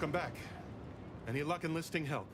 Welcome back. Any luck enlisting help?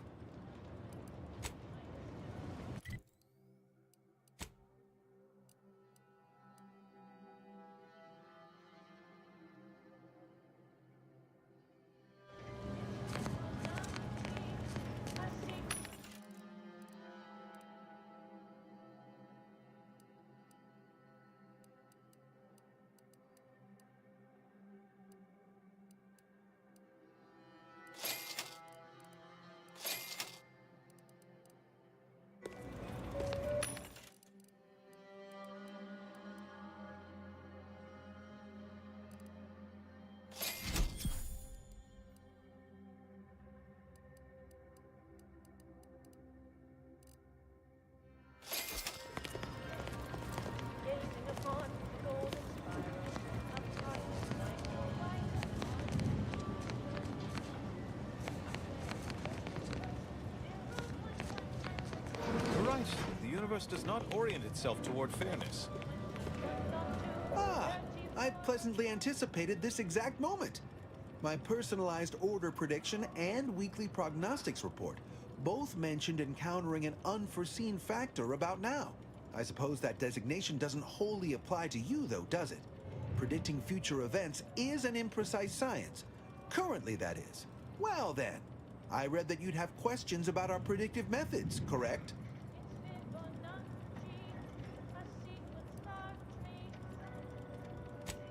Right. The universe does not orient itself toward fairness. Ah, I pleasantly anticipated this exact moment. My personalized order prediction and weekly prognostics report both mentioned encountering an unforeseen factor about now. I suppose that designation doesn't wholly apply to you, though, does it? Predicting future events is an imprecise science. Currently, that is. Well, then. I read that you'd have questions about our predictive methods, correct?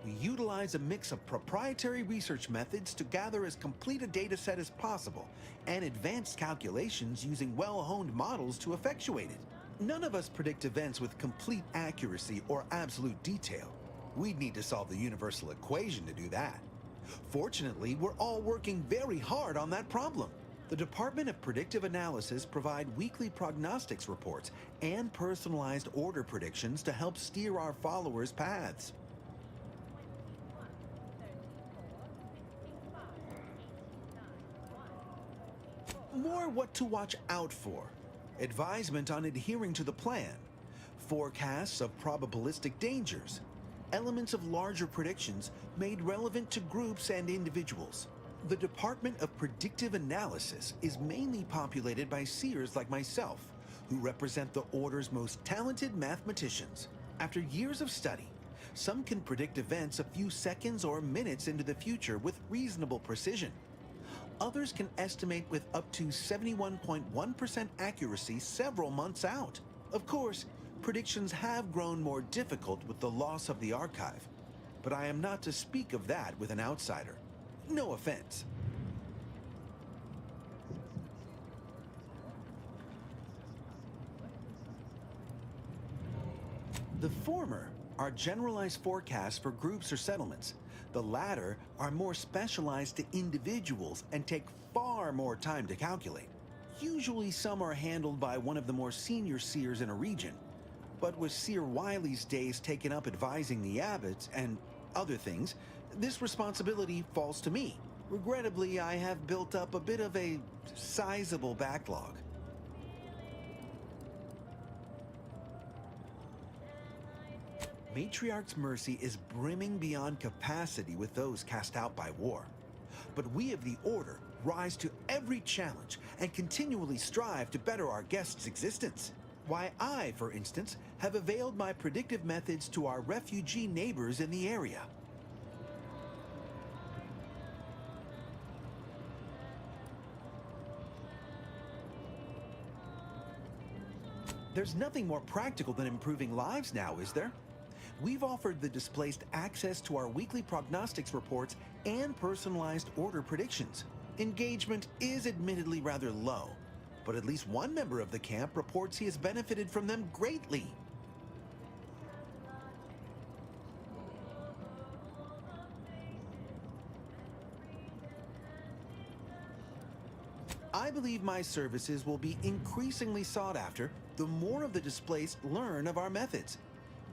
We utilize a mix of proprietary research methods to gather as complete a data set as possible, and advanced calculations using well-honed models to effectuate it. None of us predict events with complete accuracy or absolute detail. We'd need to solve the universal equation to do that. Fortunately, we're all working very hard on that problem. The Department of Predictive Analysis provide weekly prognostics reports and personalized order predictions to help steer our followers' paths. More what to watch out for, advisement on adhering to the plan, forecasts of probabilistic dangers, elements of larger predictions made relevant to groups and individuals. The Department of Predictive Analysis is mainly populated by seers like myself, who represent the Order's most talented mathematicians. After years of study, some can predict events a few seconds or minutes into the future with reasonable precision. Others can estimate with up to 71.1% accuracy several months out. Of course, predictions have grown more difficult with the loss of the archive, but I am not to speak of that with an outsider. No offense. The former are generalized forecasts for groups or settlements. The latter are more specialized to individuals and take far more time to calculate. Usually some are handled by one of the more senior seers in a region, but with Seer Wiley's days taken up advising the abbots and other things, this responsibility falls to me. Regrettably, I have built up a bit of a sizable backlog. Matriarch's mercy is brimming beyond capacity with those cast out by war. But we of the Order rise to every challenge and continually strive to better our guests' existence. Why, I, for instance, have availed my predictive methods to our refugee neighbors in the area. There's nothing more practical than improving lives now, is there? We've offered the displaced access to our weekly prognostics reports and personalized order predictions. Engagement is admittedly rather low, but at least one member of the camp reports he has benefited from them greatly. I believe my services will be increasingly sought after the more of the displaced learn of our methods.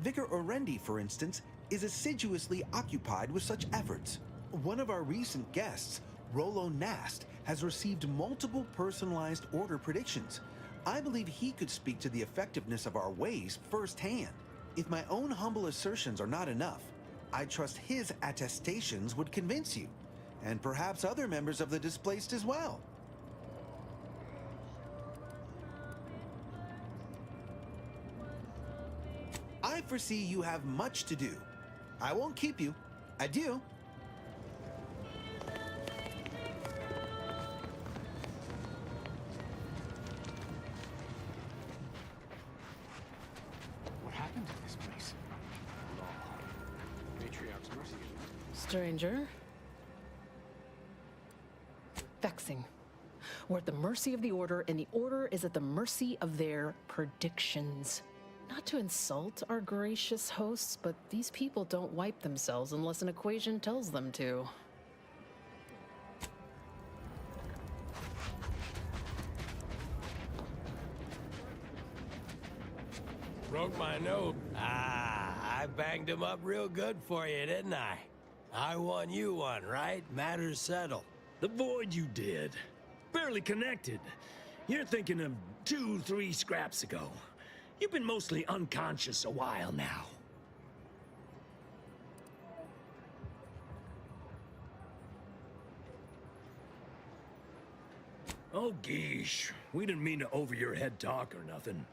Vicar Orendi, for instance, is assiduously occupied with such efforts. One of our recent guests, Rollo Nast, has received multiple personalized order predictions. I believe he could speak to the effectiveness of our ways firsthand. If my own humble assertions are not enough, I trust his attestations would convince you. and perhaps other members of the displaced as well. I foresee you have much to do. I won't keep you. Adieu. What happened to this place? Law. Matriarch's mercy. Stranger. Vexing. We're at the mercy of the Order, and the Order is at the mercy of their predictions. Not to insult our gracious hosts, but these people don't wipe themselves unless an equation tells them to. Broke my note. I banged him up real good for you, didn't I? I won you one, right? Matters settled. The void you did. Barely connected. You're thinking of 2-3 scraps ago. You've been mostly unconscious a while now. Oh, geesh. We didn't mean to over your head talk or nothing.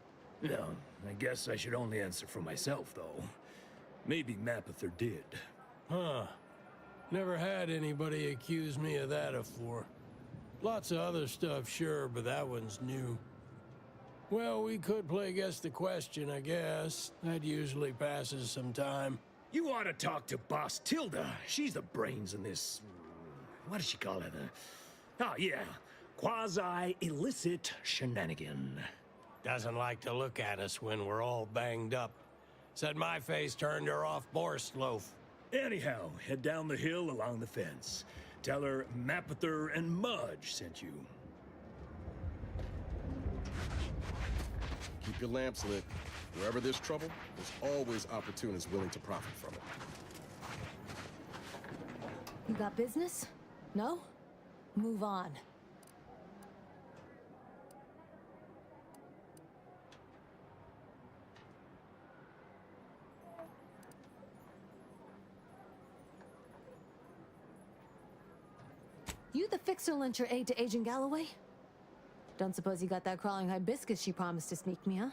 No, I guess I should only answer for myself, though. Maybe Mapother did. Huh. Never had anybody accuse me of that afore. Lots of other stuff, sure, but that one's new. Well, we could play guess the question, I guess. That usually passes some time. You ought to talk to Boss Tilda. She's the brains in this... What does she call it? Oh, yeah. Quasi-illicit shenanigan. Doesn't like to look at us when we're all banged up. Said my face turned her off Borstloaf. Anyhow, head down the hill along the fence. Tell her Mapother and Mudge sent you. Keep your lamps lit. Wherever there's trouble, there's always opportunists willing to profit from it. You got business? No? Move on. You the fixer lent your aid to Agent Galloway? Don't suppose you got that crawling hibiscus she promised to sneak me, huh?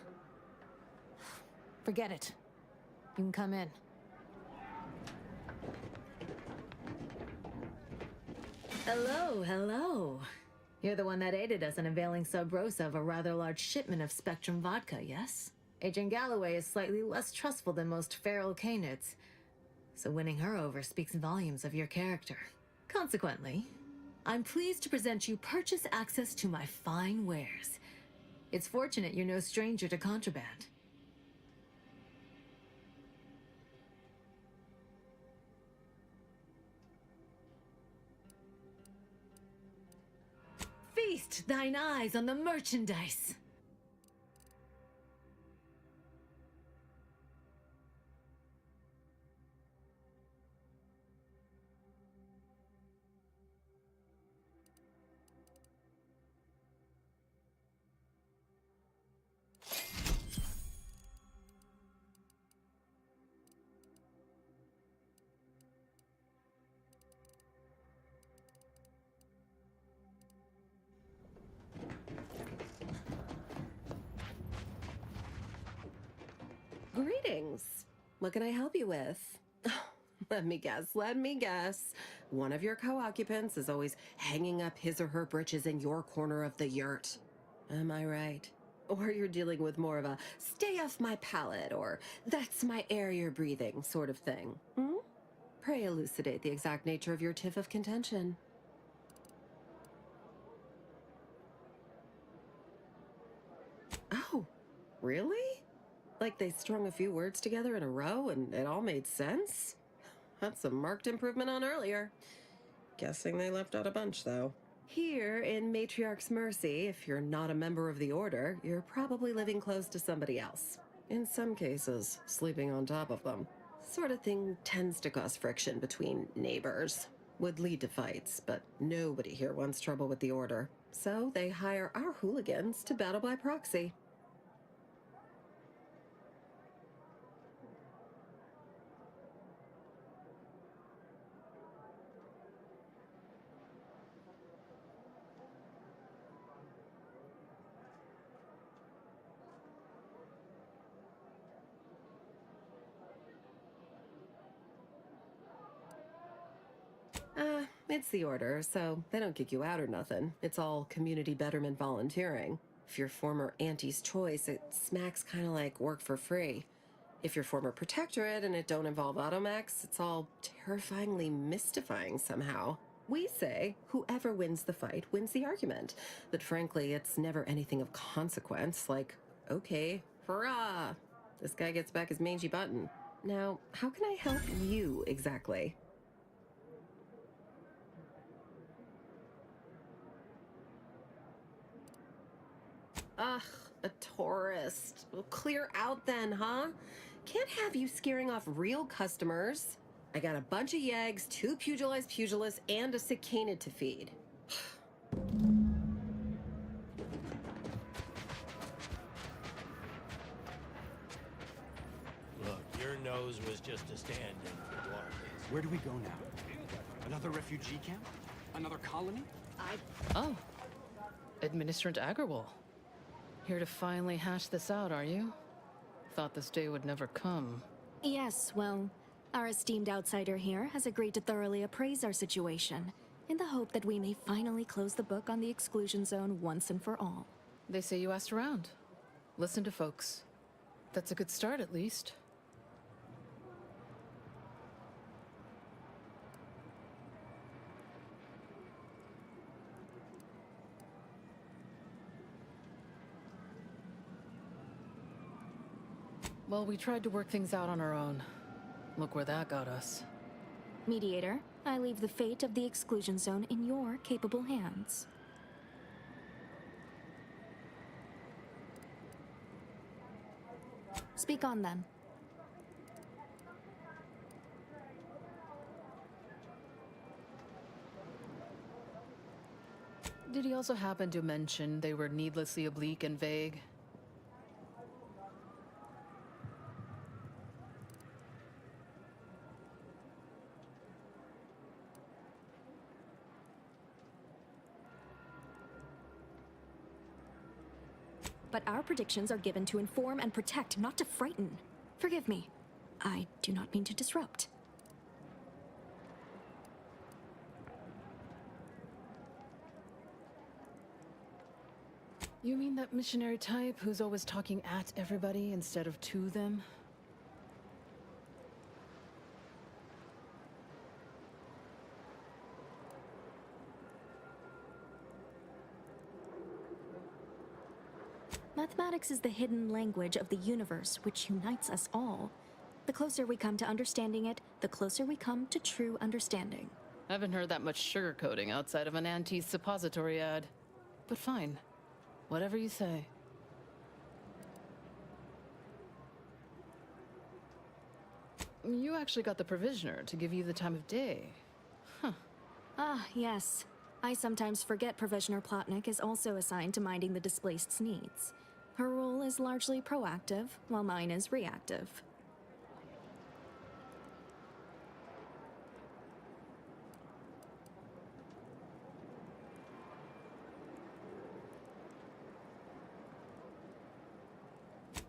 Forget it. You can come in. Hello, hello. You're the one that aided us in unveiling Sub Rosa of a rather large shipment of Spectrum vodka, yes? Agent Galloway is slightly less trustful than most feral canids, so winning her over speaks volumes of your character. Consequently, I'm pleased to present you purchase access to my fine wares. It's fortunate you're no stranger to contraband. Feast thine eyes on the merchandise. Greetings. What can I help you with? Let me guess. One of your co-occupants is always hanging up his or her britches in your corner of the yurt. Am I right? Or you're dealing with more of a stay off my palate or that's my air you're breathing sort of thing. Hmm? Pray elucidate the exact nature of your tiff of contention. Oh, really? Like they strung a few words together in a row and it all made sense? That's a marked improvement on earlier. Guessing they left out a bunch, though. Here in Matriarch's Mercy, if you're not a member of the Order, you're probably living close to somebody else. In some cases, sleeping on top of them. Sort of thing tends to cause friction between neighbors. Would lead to fights, but nobody here wants trouble with the Order. So they hire our hooligans to battle by proxy. It's the order, so they don't kick you out or nothing. It's all community betterment volunteering. If you're former Auntie's Choice, it smacks kind of like work for free. If you're former Protectorate and it don't involve automechs, it's all terrifyingly mystifying somehow. We say whoever wins the fight wins the argument, but frankly, it's never anything of consequence, like, okay, hurrah! This guy gets back his mangy button. Now, how can I help you exactly? Ugh, a tourist. Well, clear out then, huh? Can't have you scaring off real customers. I got a bunch of yeggs, 2 pugilized pugilists, and a cicada to feed. Look, your nose was just a stand-in for Blarney's. Where do we go now? Another refugee camp? Another colony? Oh. Administrator Agarwal. Here to finally hash this out, are you? Thought this day would never come. Yes, well, our esteemed outsider here has agreed to thoroughly appraise our situation, in the hope that we may finally close the book on the exclusion zone once and for all. They say you asked around. Listen to folks. That's a good start, at least. Well, we tried to work things out on our own. Look where that got us. Mediator, I leave the fate of the exclusion zone in your capable hands. Speak on then. Did he also happen to mention they were needlessly oblique and vague? But our predictions are given to inform and protect, not to frighten. Forgive me. I do not mean to disrupt. You mean that missionary type who's always talking at everybody instead of to them? Mathematics is the hidden language of the universe which unites us all. The closer we come to understanding it, the closer we come to true understanding. I haven't heard that much sugarcoating outside of an anti-suppository ad. But fine. Whatever you say. You actually got the Provisioner to give you the time of day. Huh. Ah, yes. I sometimes forget Provisioner Plotnik is also assigned to minding the displaced's needs. Her role is largely proactive, while mine is reactive.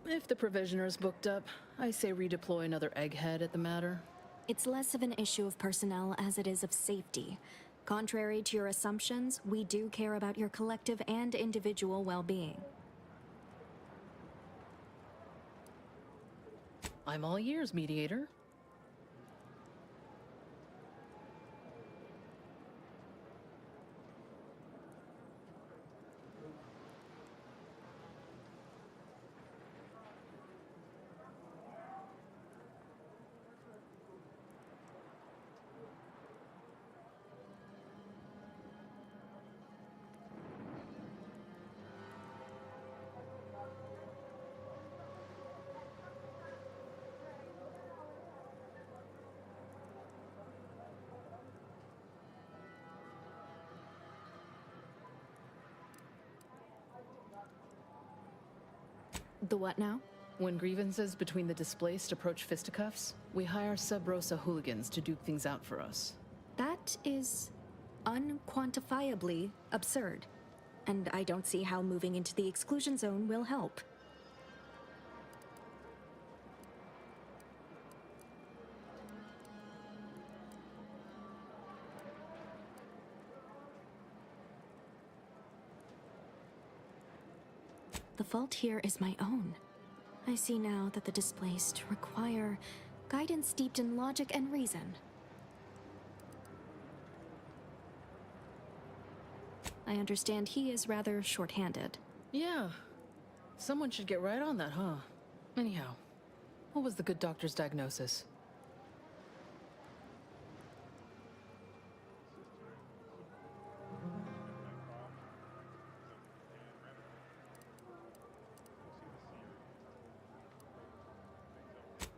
If the Provisioner's booked up, I say redeploy another egghead at the matter. It's less of an issue of personnel as it is of safety. Contrary to your assumptions, we do care about your collective and individual well-being. I'm all ears, Mediator. The what now? When grievances between the displaced approach fisticuffs, we hire Sub Rosa hooligans to duke things out for us. That is unquantifiably absurd. And I don't see how moving into the exclusion zone will help. The fault here is my own. I see now that the displaced require guidance steeped in logic and reason. I understand he is rather short-handed. Yeah. Someone should get right on that, huh? Anyhow, what was the good doctor's diagnosis?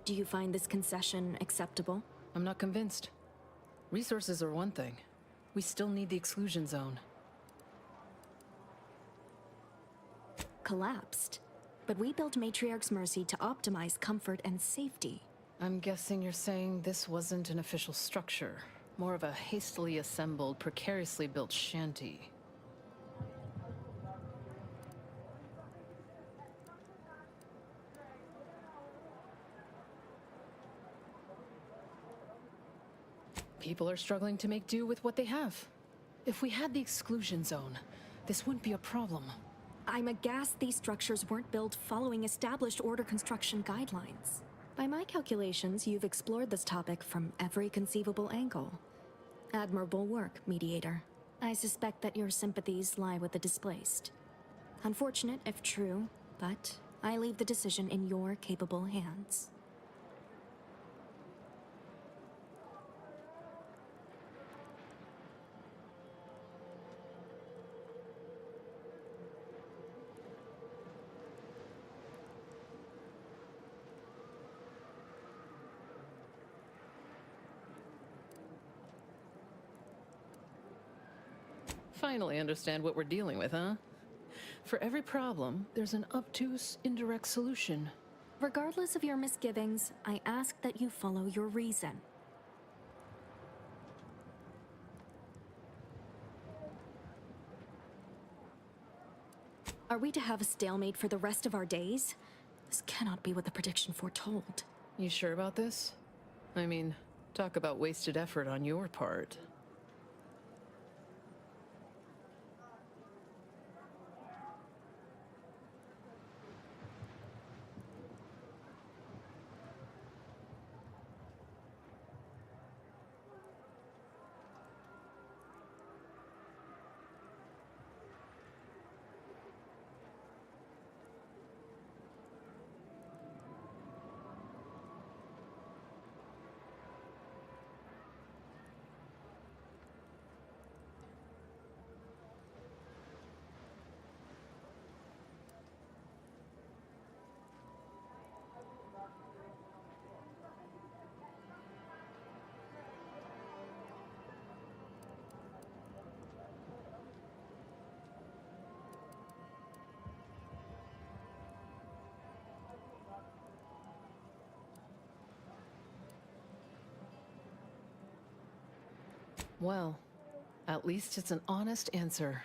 Do you find this concession acceptable? I'm not convinced. Resources are one thing. We still need the exclusion zone. Collapsed. But we built Matriarch's Mercy to optimize comfort and safety. I'm guessing you're saying this wasn't an official structure. More of a hastily assembled, precariously built shanty. People are struggling to make do with what they have. If we had the exclusion zone, this wouldn't be a problem. I'm aghast these structures weren't built following established order construction guidelines. By my calculations, you've explored this topic from every conceivable angle. Admirable work, Mediator. I suspect that your sympathies lie with the displaced. Unfortunate if true, but I leave the decision in your capable hands. Finally understand what we're dealing with, huh? For every problem, there's an obtuse, indirect solution. Regardless of your misgivings, I ask that you follow your reason. Are we to have a stalemate for the rest of our days? This cannot be what the prediction foretold. You sure about this? I mean, talk about wasted effort on your part. Well, at least it's an honest answer.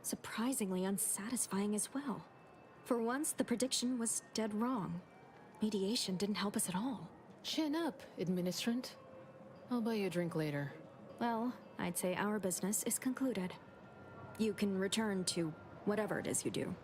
Surprisingly unsatisfying as well. For once, the prediction was dead wrong. Mediation didn't help us at all. Chin up, administrant. I'll buy you a drink later. Well, I'd say our business is concluded. You can return to whatever it is you do.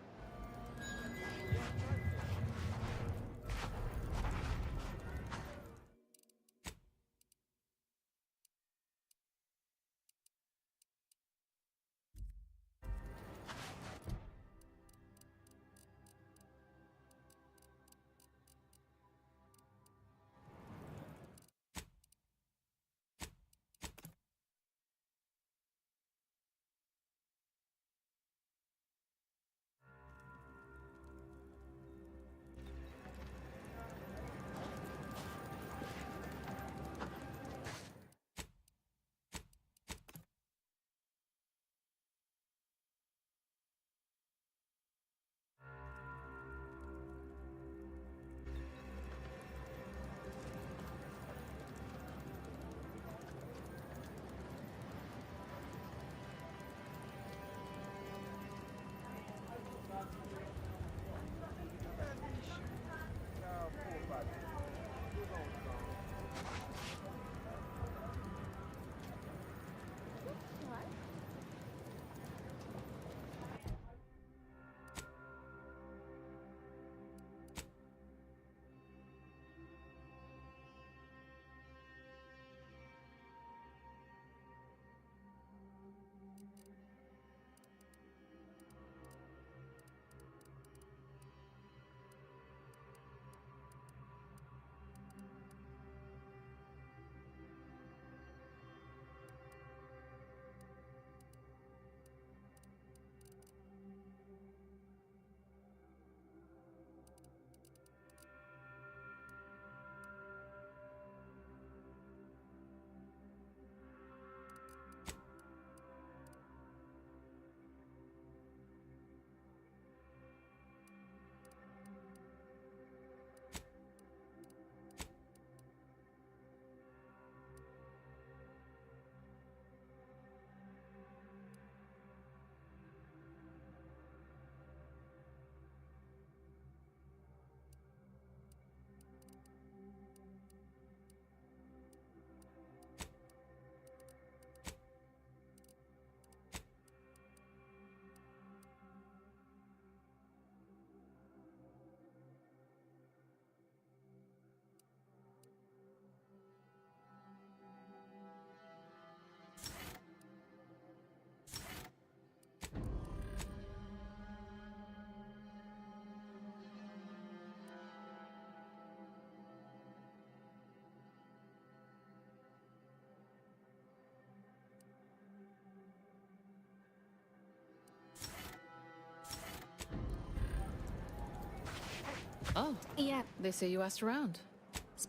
Oh, Yeah, they say you asked around.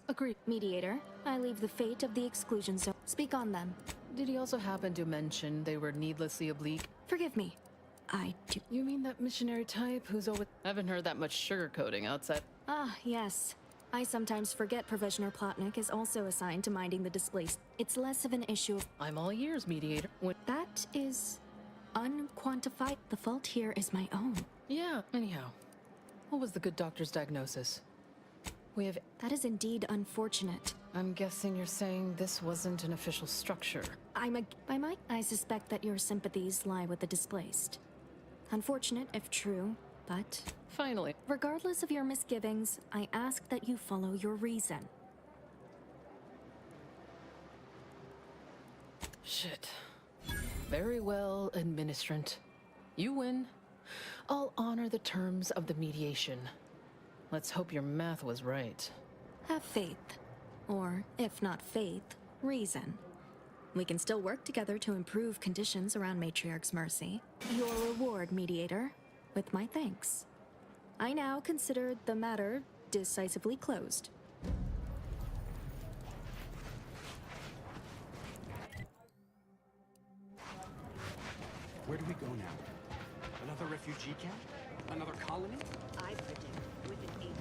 agree. Mediator, I leave the fate of the exclusion zone. Speak on them. Did he also happen to mention they were needlessly oblique? Forgive me. I do. You mean that missionary type who's always... I haven't heard that much sugarcoating outside. Ah, yes. I sometimes forget Provisioner Plotnik is also assigned to minding the displaced. It's less of an issue of... I'm all ears, mediator. That is unquantified. The fault here is my own. Yeah, anyhow. What was the good doctor's diagnosis? We have... That is indeed unfortunate. I'm guessing you're saying this wasn't an official structure. I suspect that your sympathies lie with the displaced. Unfortunate if true, but... Finally. Regardless of your misgivings, I ask that you follow your reason. Shit. Very well, administrant. You win. I'll honor the terms of the mediation. Let's hope your math was right. Have faith. Or, if not faith, reason. We can still work together to improve conditions around Matriarch's mercy. Your reward, Mediator, with my thanks. I now consider the matter decisively closed. Where do we go now? Another refugee camp? Another colony? I predict within 8 months.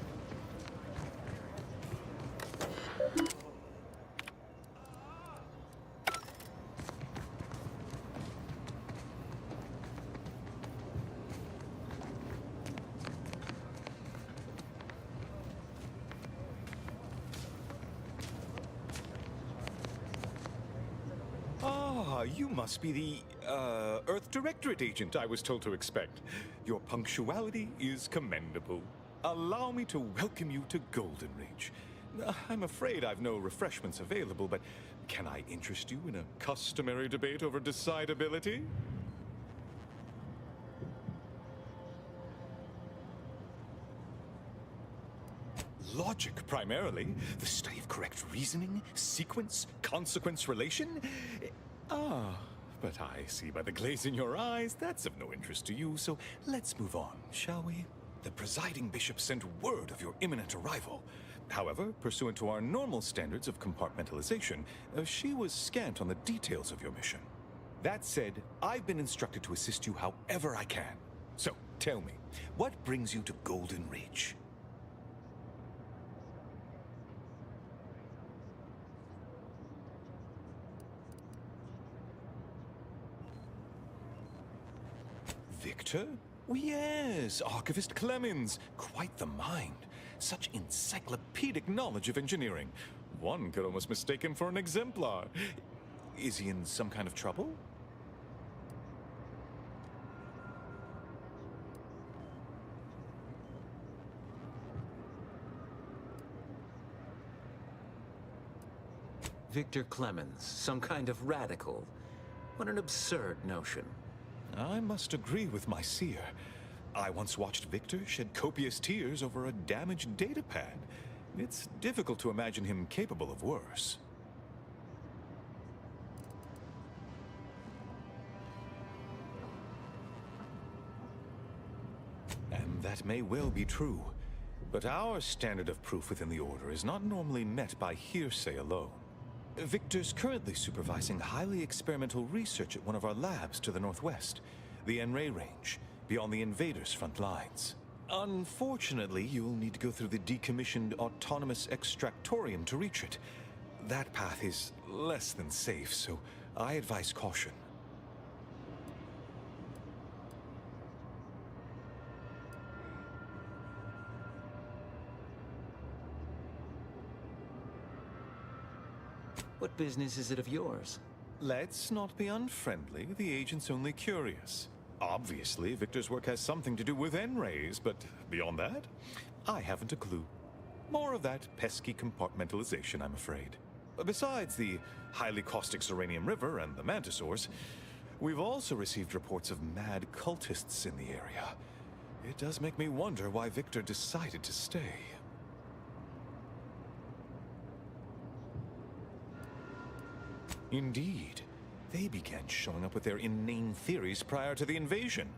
Ah, you must be the, Earth Directorate agent I was told to expect. Your punctuality is commendable. Allow me to welcome you to Golden Reach. I'm afraid I've no refreshments available, but can I interest you in a customary debate over decidability? Logic, primarily. The study of correct reasoning, sequence, consequence relation. Ah, but I see by the glaze in your eyes that's of no interest to you, so let's move on, shall we? The presiding bishop sent word of your imminent arrival. However, pursuant to our normal standards of compartmentalization, she was scant on the details of your mission. That said, I've been instructed to assist you however I can. So, tell me, what brings you to Golden Ridge? Victor? Yes, Archivist Clemens. Quite the mind. Such encyclopedic knowledge of engineering. One could almost mistake him for an exemplar. Is he in some kind of trouble? Victor Clemens, some kind of radical. What an absurd notion. I must agree with my seer. I once watched Victor shed copious tears over a damaged datapad. It's difficult to imagine him capable of worse. And that may well be true. But our standard of proof within the Order is not normally met by hearsay alone. Victor's currently supervising highly experimental research at one of our labs to the northwest, the Enray Range, beyond the invaders' front lines. Unfortunately, you'll need to go through the decommissioned autonomous extractorium to reach it. That path is less than safe, so I advise caution. What business is it of yours? Let's not be unfriendly. The agent's only curious. Obviously, Victor's work has something to do with N-rays, but beyond that, I haven't a clue. More of that pesky compartmentalization, I'm afraid. Besides the highly caustic Serenium River and the Mantisaurs, we've also received reports of mad cultists in the area. It does make me wonder why Victor decided to stay. Indeed. They began showing up with their inane theories prior to the invasion.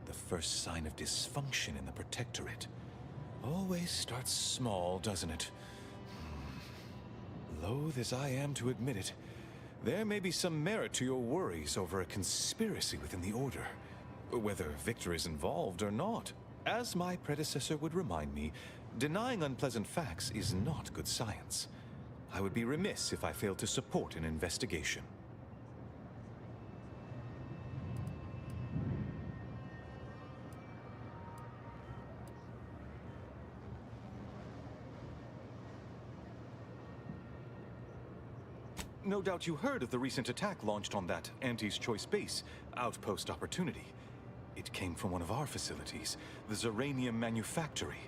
The first sign of dysfunction in the Protectorate. Always starts small, doesn't it? Loath as I am to admit it, there may be some merit to your worries over a conspiracy within the Order, whether Victor is involved or not. As my predecessor would remind me, denying unpleasant facts is not good science. I would be remiss if I failed to support an investigation. No doubt you heard of the recent attack launched on that Auntie's Choice base, Outpost Opportunity. It came from one of our facilities, the Zeranium Manufactory.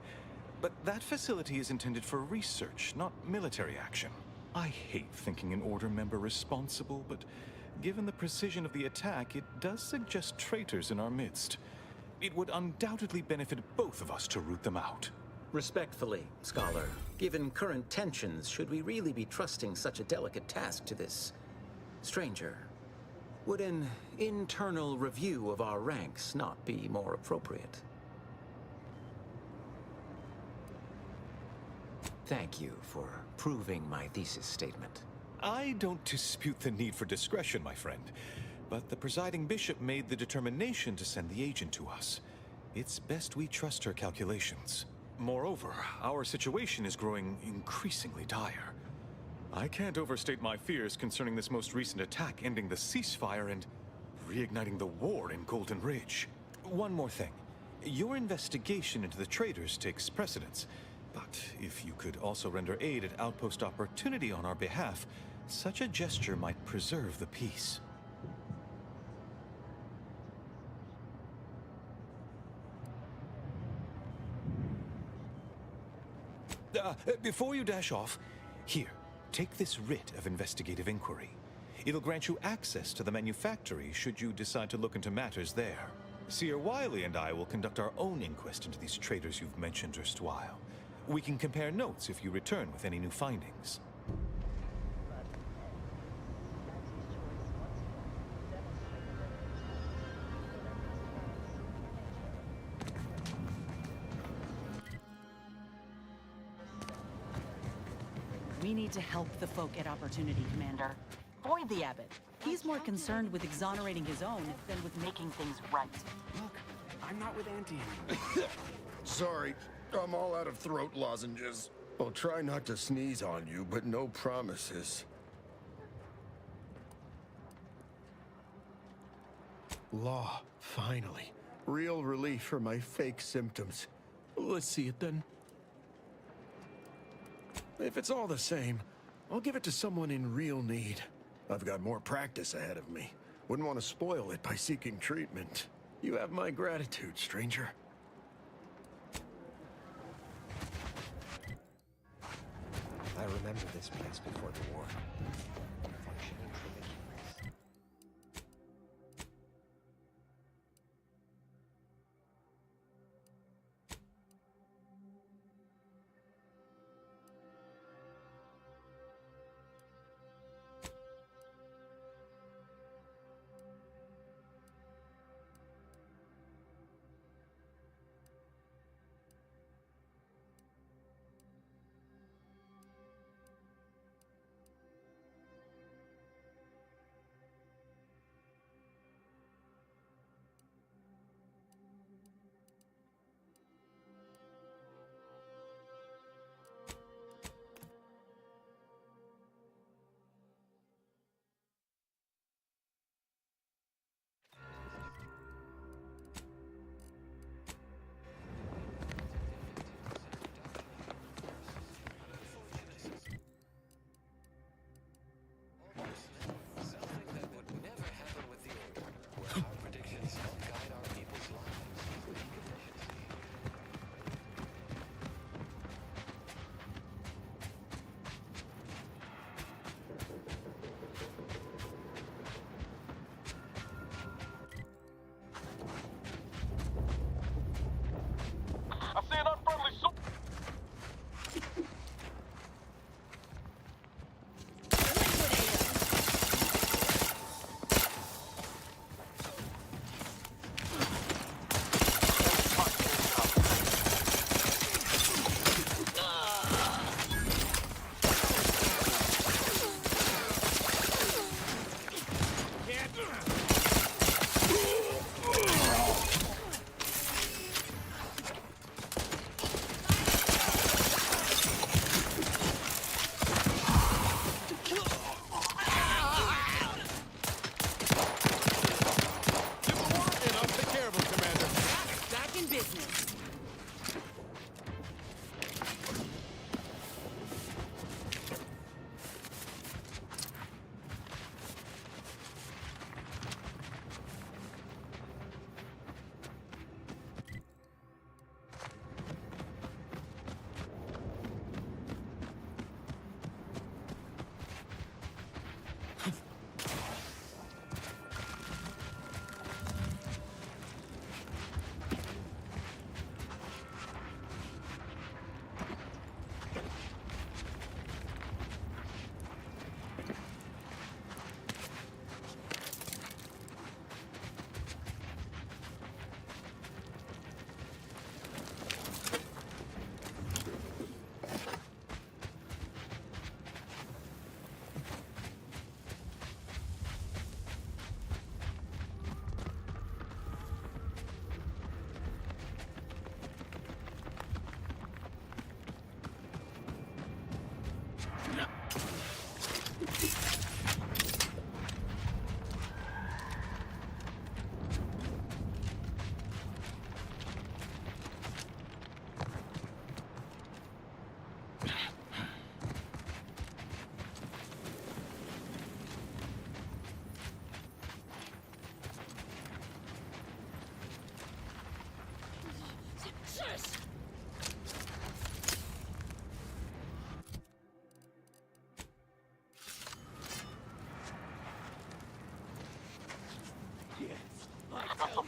But that facility is intended for research, not military action. I hate thinking an Order member responsible, but given the precision of the attack, it does suggest traitors in our midst. It would undoubtedly benefit both of us to root them out. Respectfully, Scholar, given current tensions, should we really be trusting such a delicate task to this stranger? Would an internal review of our ranks not be more appropriate? Thank you for proving my thesis statement. I don't dispute the need for discretion, my friend, but the presiding bishop made the determination to send the agent to us. It's best we trust her calculations. Moreover, our situation is growing increasingly dire. I can't overstate my fears concerning this most recent attack ending the ceasefire and reigniting the war in Golden Ridge. One more thing. Your investigation into the traitors takes precedence, but if you could also render aid at Outpost Opportunity on our behalf, such a gesture might preserve the peace. Before you dash off, here, take this writ of investigative inquiry. It'll grant you access to the manufactory should you decide to look into matters there. Seer Wiley and I will conduct our own inquest into these traitors you've mentioned erstwhile. We can compare notes if you return with any new findings. We need to help the folk at Opportunity, Commander. Avoid the Abbot. He's more concerned with exonerating his own than with making things right. Look, I'm not with Auntie anymore. Sorry, I'm all out of throat lozenges. I'll try not to sneeze on you, but no promises. Law, finally. Real relief for my fake symptoms. Let's see it then. If it's all the same, I'll give it to someone in real need. I've got more practice ahead of me. Wouldn't want to spoil it by seeking treatment. You have my gratitude, stranger. I remember this place before the war. Functioning promiscuous.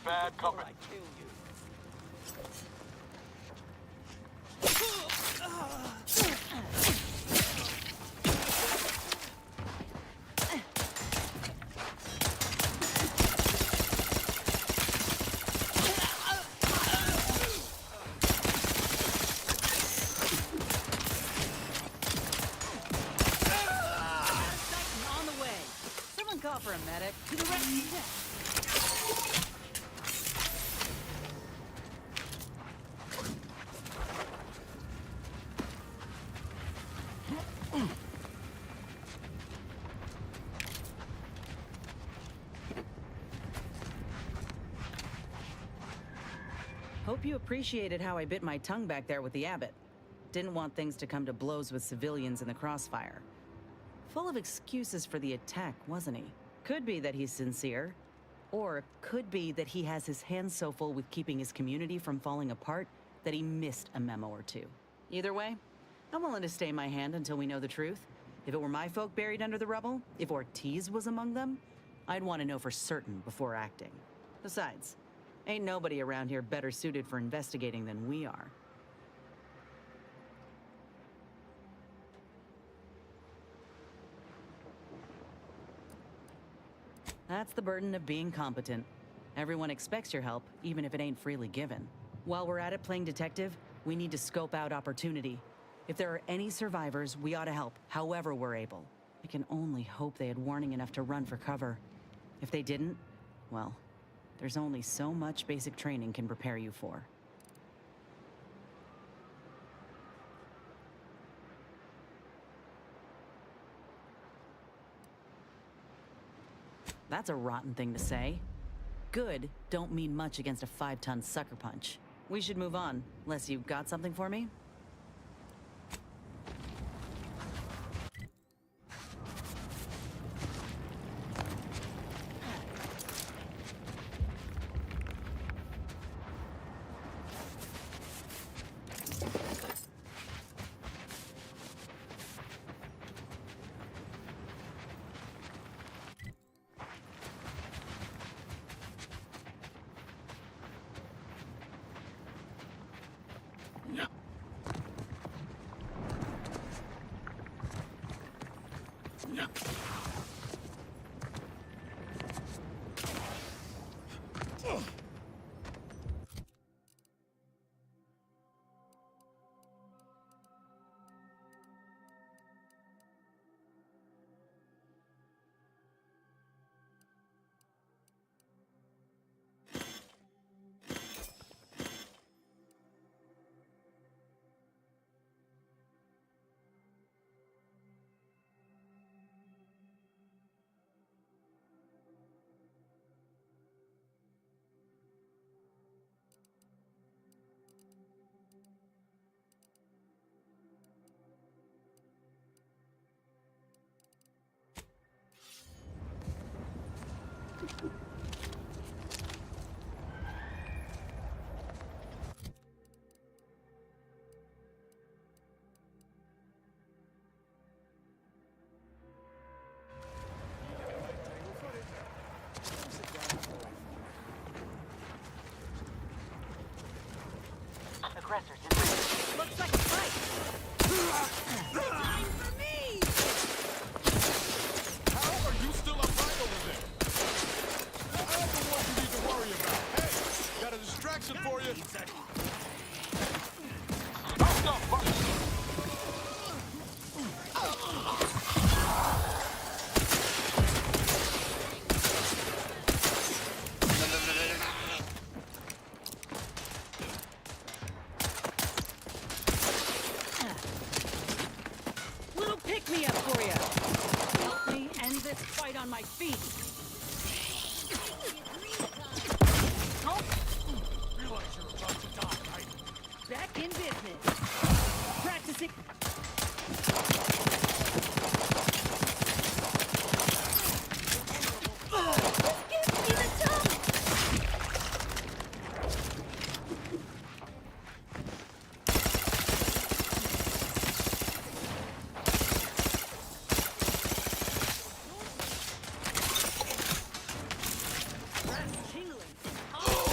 bad company. On the way. Someone call for a medic. To the rescue. Hope you appreciated how I bit my tongue back there with the abbot. Didn't want things to come to blows with civilians in the crossfire. Full of excuses for the attack, wasn't he? Could be that he's sincere. Or could be that he has his hands so full with keeping his community from falling apart that he missed a memo or two. Either way, I'm willing to stay my hand until we know the truth. If it were my folk buried under the rubble, if Ortiz was among them, I'd want to know for certain before acting. Besides, ain't nobody around here better suited for investigating than we are. That's the burden of being competent. Everyone expects your help, even if it ain't freely given. While we're at it playing detective, we need to scope out opportunity. If there are any survivors, we ought to help, however we're able. I can only hope they had warning enough to run for cover. If they didn't, well, there's only so much basic training can prepare you for. That's a rotten thing to say. Good don't mean much against a 5-ton sucker punch. We should move on, unless you got something for me? Aggressors in range. Looks like a fight. Time for me! How are you still upright over there? I'm the one you need to worry about. Hey, got a distraction for you. Don't stop, buddy. Little pick-me-up for you. Help me end this fight on my feet. Don't realize you're about to die, right? Back in business. Practicing. Give me the tongue! Tingling. Oh!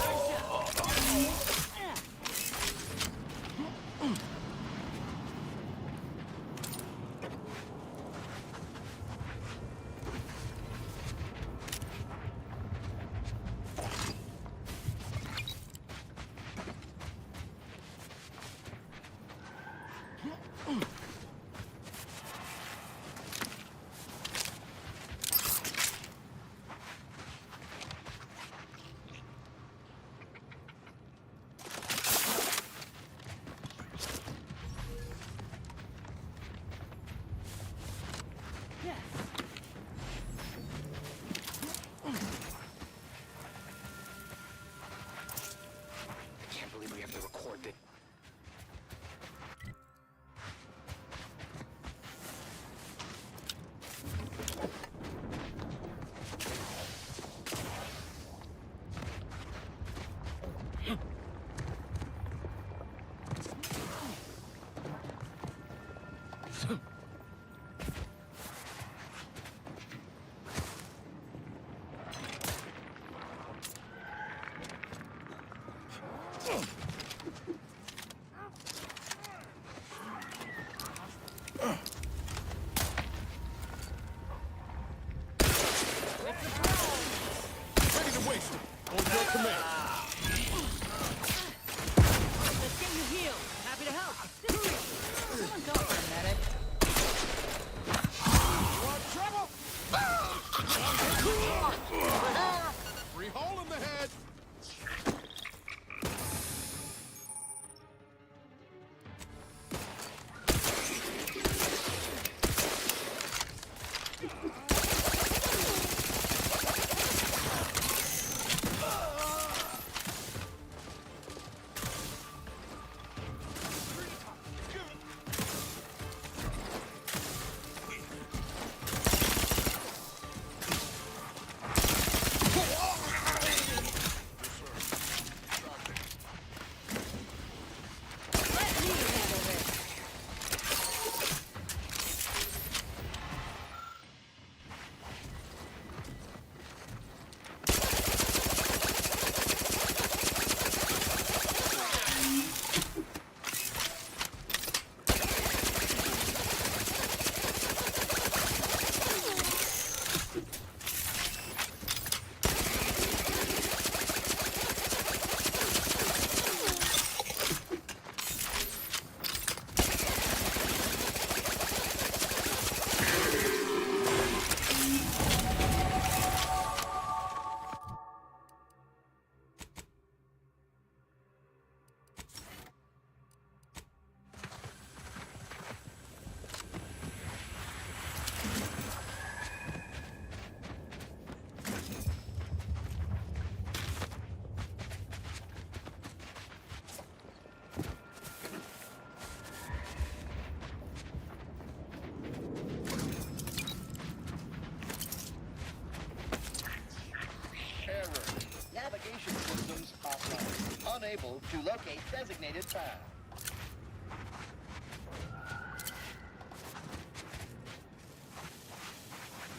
Navigation systems offline. Unable to locate designated path.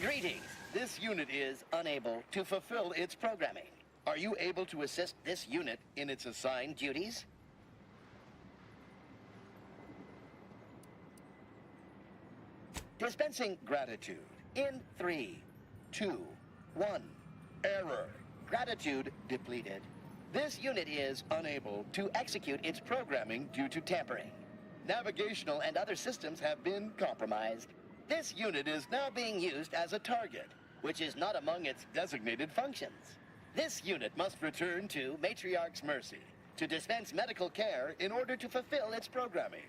Greetings. This unit is unable to fulfill its programming. Are you able to assist this unit in its assigned duties? Dispensing gratitude in 3, 2, 1. Error. Gratitude depleted. This unit is unable to execute its programming due to tampering. Navigational and other systems have been compromised. This unit is now being used as a target, which is not among its designated functions. This unit must return to Matriarch's Mercy to dispense medical care in order to fulfill its programming.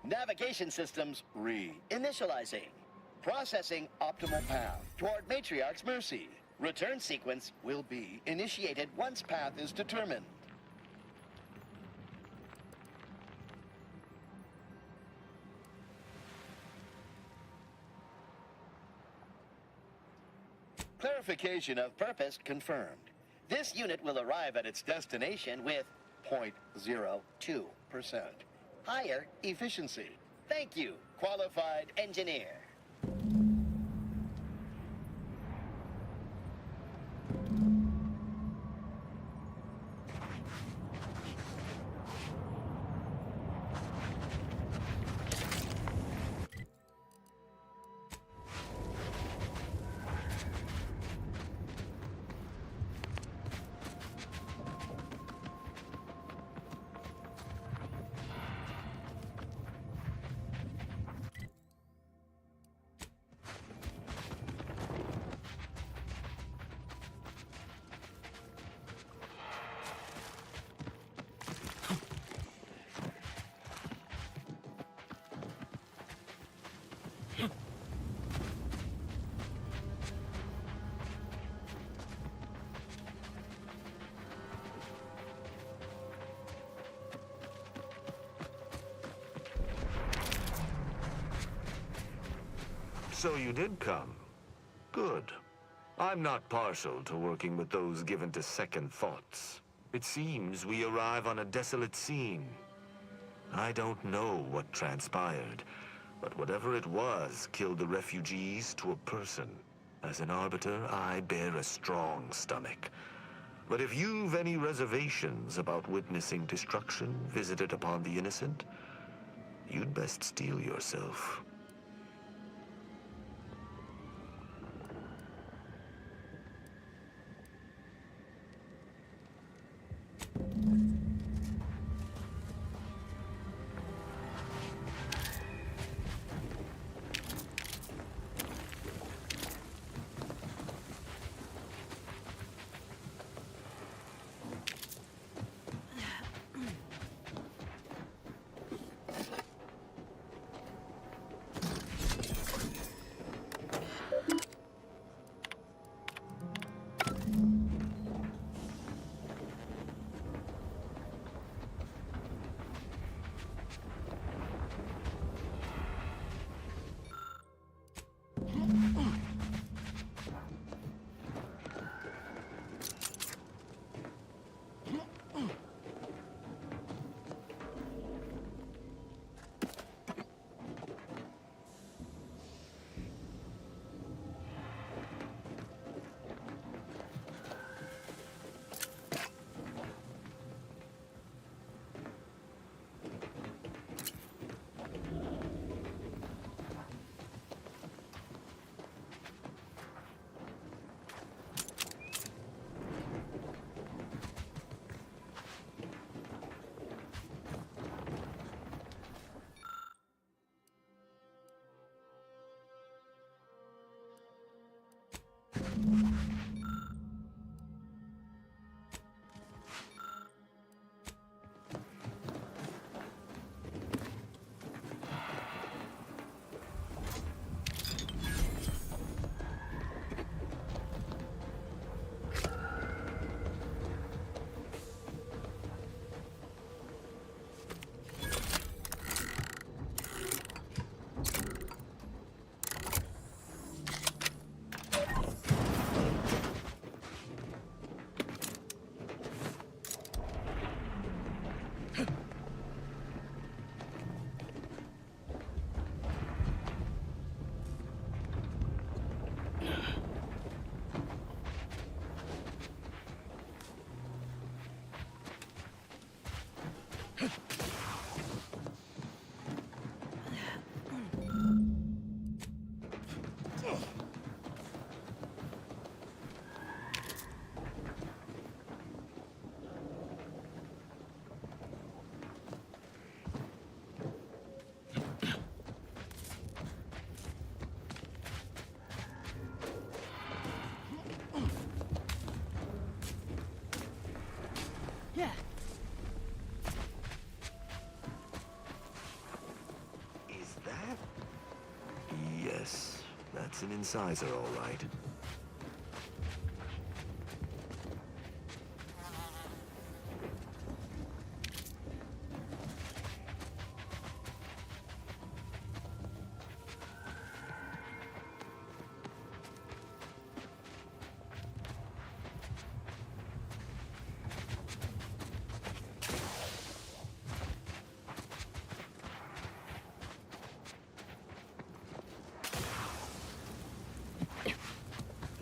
Navigation systems re-initializing. Processing optimal path toward Matriarch's mercy. Return sequence will be initiated once path is determined. Clarification of purpose confirmed. This unit will arrive at its destination with 0.02% higher efficiency. Thank you, qualified engineer. So you did come. Good. I'm not partial to working with those given to second thoughts. It seems we arrive on a desolate scene. I don't know what transpired, but whatever it was killed the refugees to a person. As an arbiter, I bear a strong stomach. But if you've any reservations about witnessing destruction visited upon the innocent, you'd best steel yourself. Yes, that's an incisor, all right.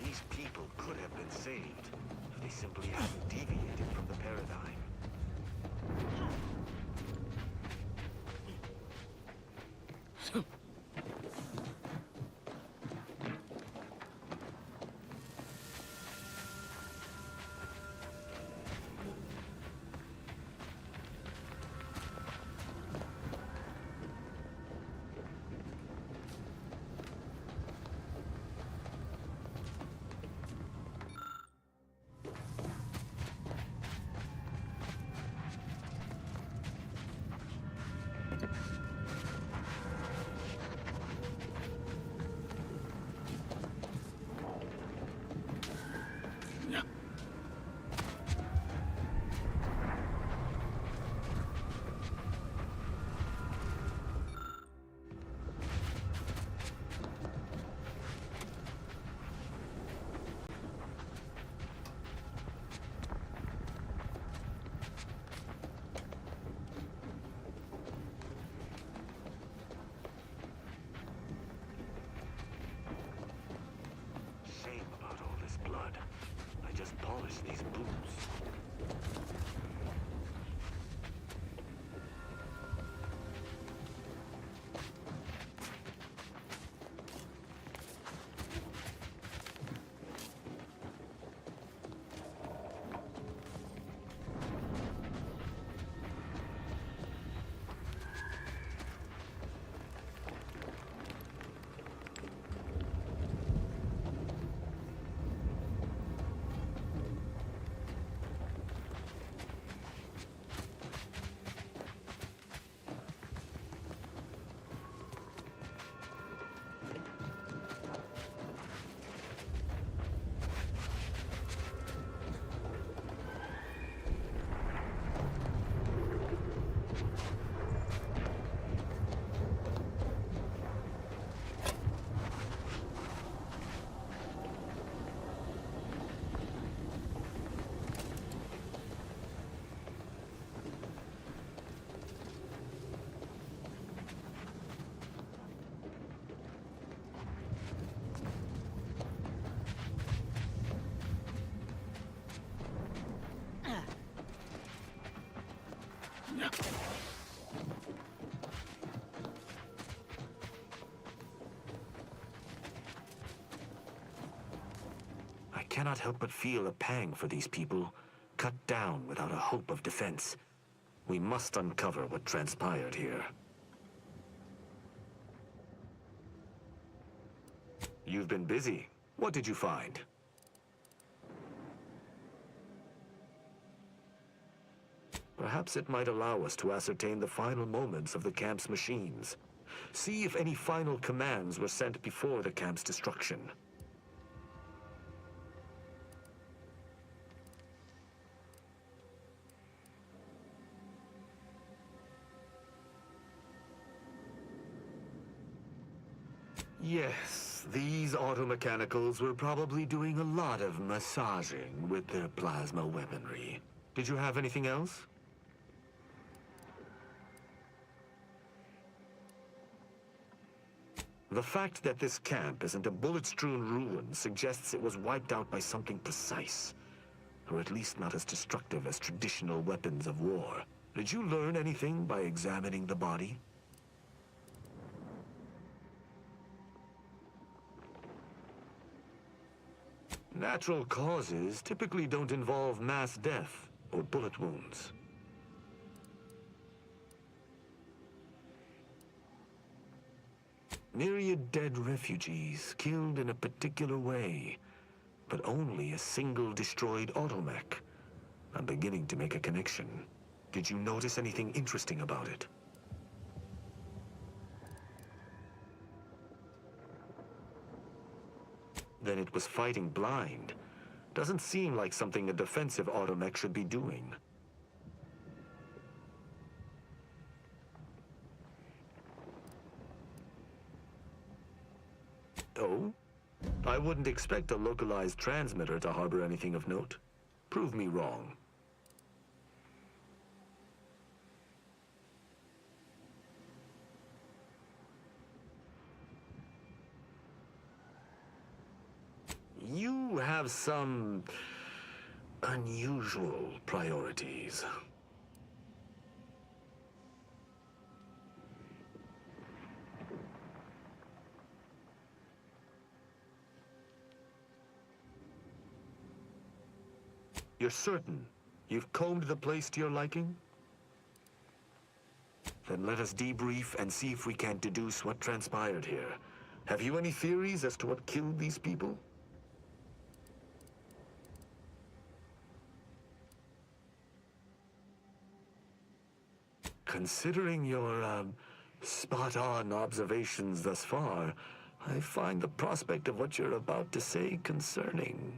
These people could have been saved if they simply hadn't deviated from the paradigm. Shame about all this blood. I just polished these boots. I cannot help but feel a pang for these people, cut down without a hope of defense. We must uncover what transpired here. You've been busy. What did you find? Perhaps it might allow us to ascertain the final moments of the camp's machines. See if any final commands were sent before the camp's destruction. Yes, these automechanicals were probably doing a lot of massaging with their plasma weaponry. Did you have anything else? The fact that this camp isn't a bullet-strewn ruin suggests it was wiped out by something precise, or at least not as destructive as traditional weapons of war. Did you learn anything by examining the body? Natural causes typically don't involve mass death or bullet wounds. Myriad dead refugees killed in a particular way, but only a single destroyed automech. I'm beginning to make a connection. Did you notice anything interesting about it? then it was fighting blind. Doesn't seem like something a defensive automech should be doing. Oh? I wouldn't expect a localized transmitter to harbor anything of note. Prove me wrong. You have some unusual priorities. You're certain you've combed the place to your liking? Then let us debrief and see if we can't deduce what transpired here. Have you any theories as to what killed these people? Considering your, spot-on observations thus far, I find the prospect of what you're about to say concerning.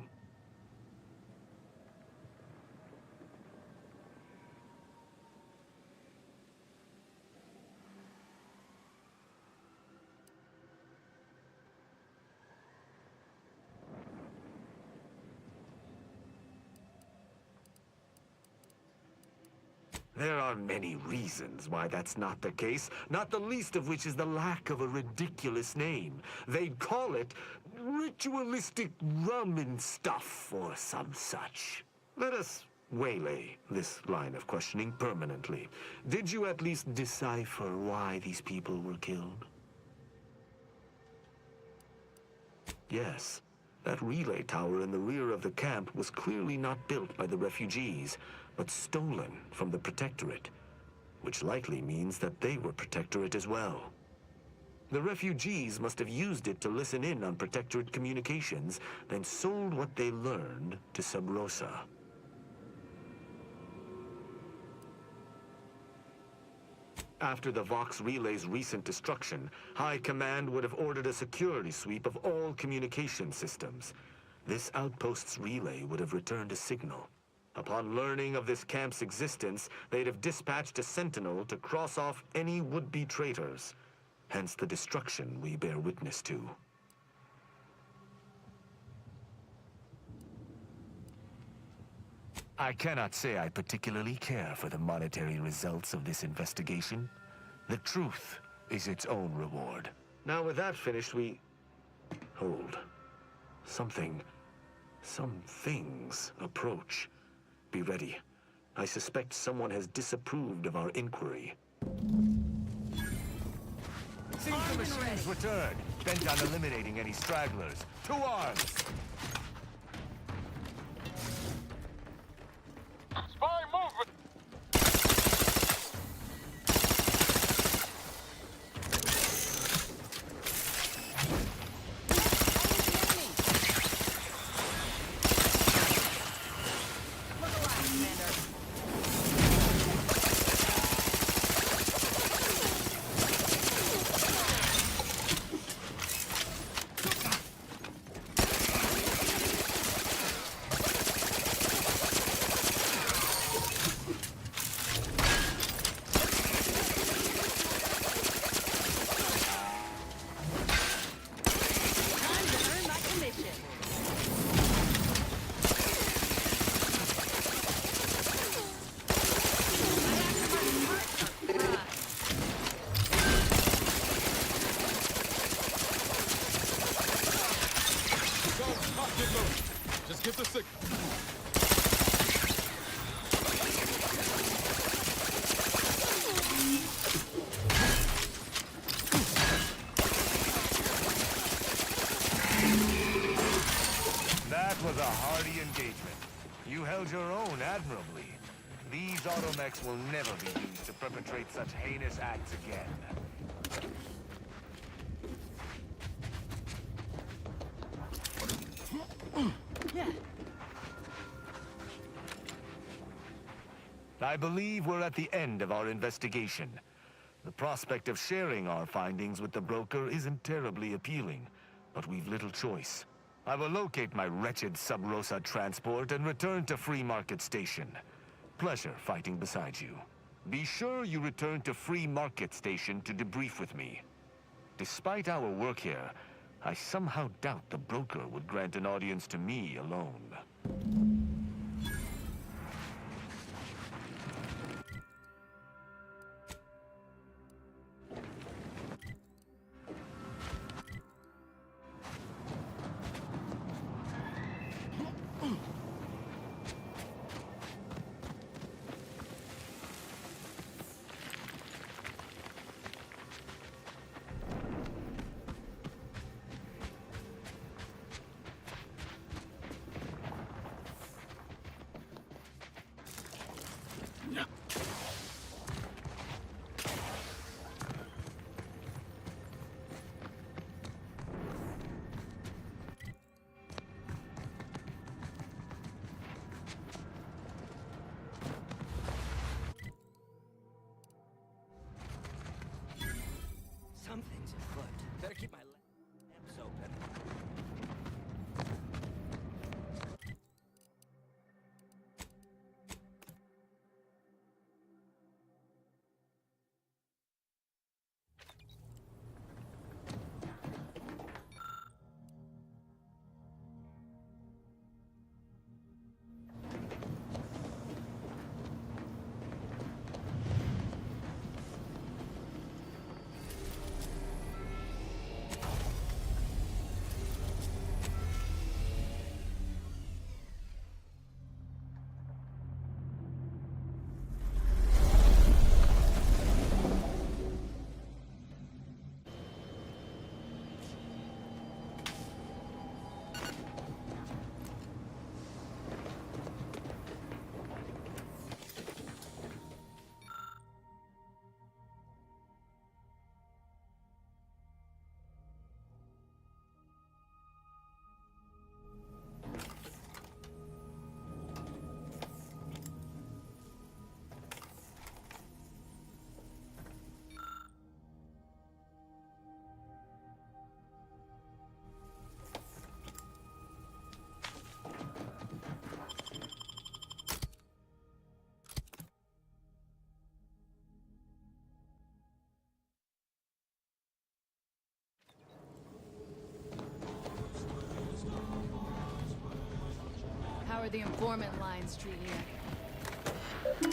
There are many reasons why that's not the case, not the least of which is the lack of a ridiculous name. They'd call it ritualistic rum and stuff or some such. Let us waylay this line of questioning permanently. Did you at least decipher why these people were killed? Yes. That relay tower in the rear of the camp was clearly not built by the refugees, but stolen from the Protectorate, which likely means that they were Protectorate as well. The refugees must have used it to listen in on Protectorate communications, then sold what they learned to Sub Rosa. After the Vox Relay's recent destruction, High Command would have ordered a security sweep of all communication systems. This outpost's relay would have returned a signal. Upon learning of this camp's existence, they'd have dispatched a sentinel to cross off any would-be traitors. Hence the destruction we bear witness to. I cannot say I particularly care for the monetary results of this investigation. The truth is its own reward. Now with that finished, hold. Some things approach. Be ready. I suspect someone has disapproved of our inquiry. See the machines return, bent on eliminating any stragglers. To arms! Spy movement! Just get the signal. That was a hearty engagement. You held your own admirably. These automechs will never be used to perpetrate such heinous acts again. I believe we're at the end of our investigation. The prospect of sharing our findings with the broker isn't terribly appealing, but we've little choice. I will locate my wretched Sub Rosa transport and return to Free Market Station. Pleasure fighting beside you. Be sure you return to Free Market Station to debrief with me. Despite our work here, I somehow doubt the broker would grant an audience to me alone. Something's afoot. Better keep my lips open. How are the informant lines treating you?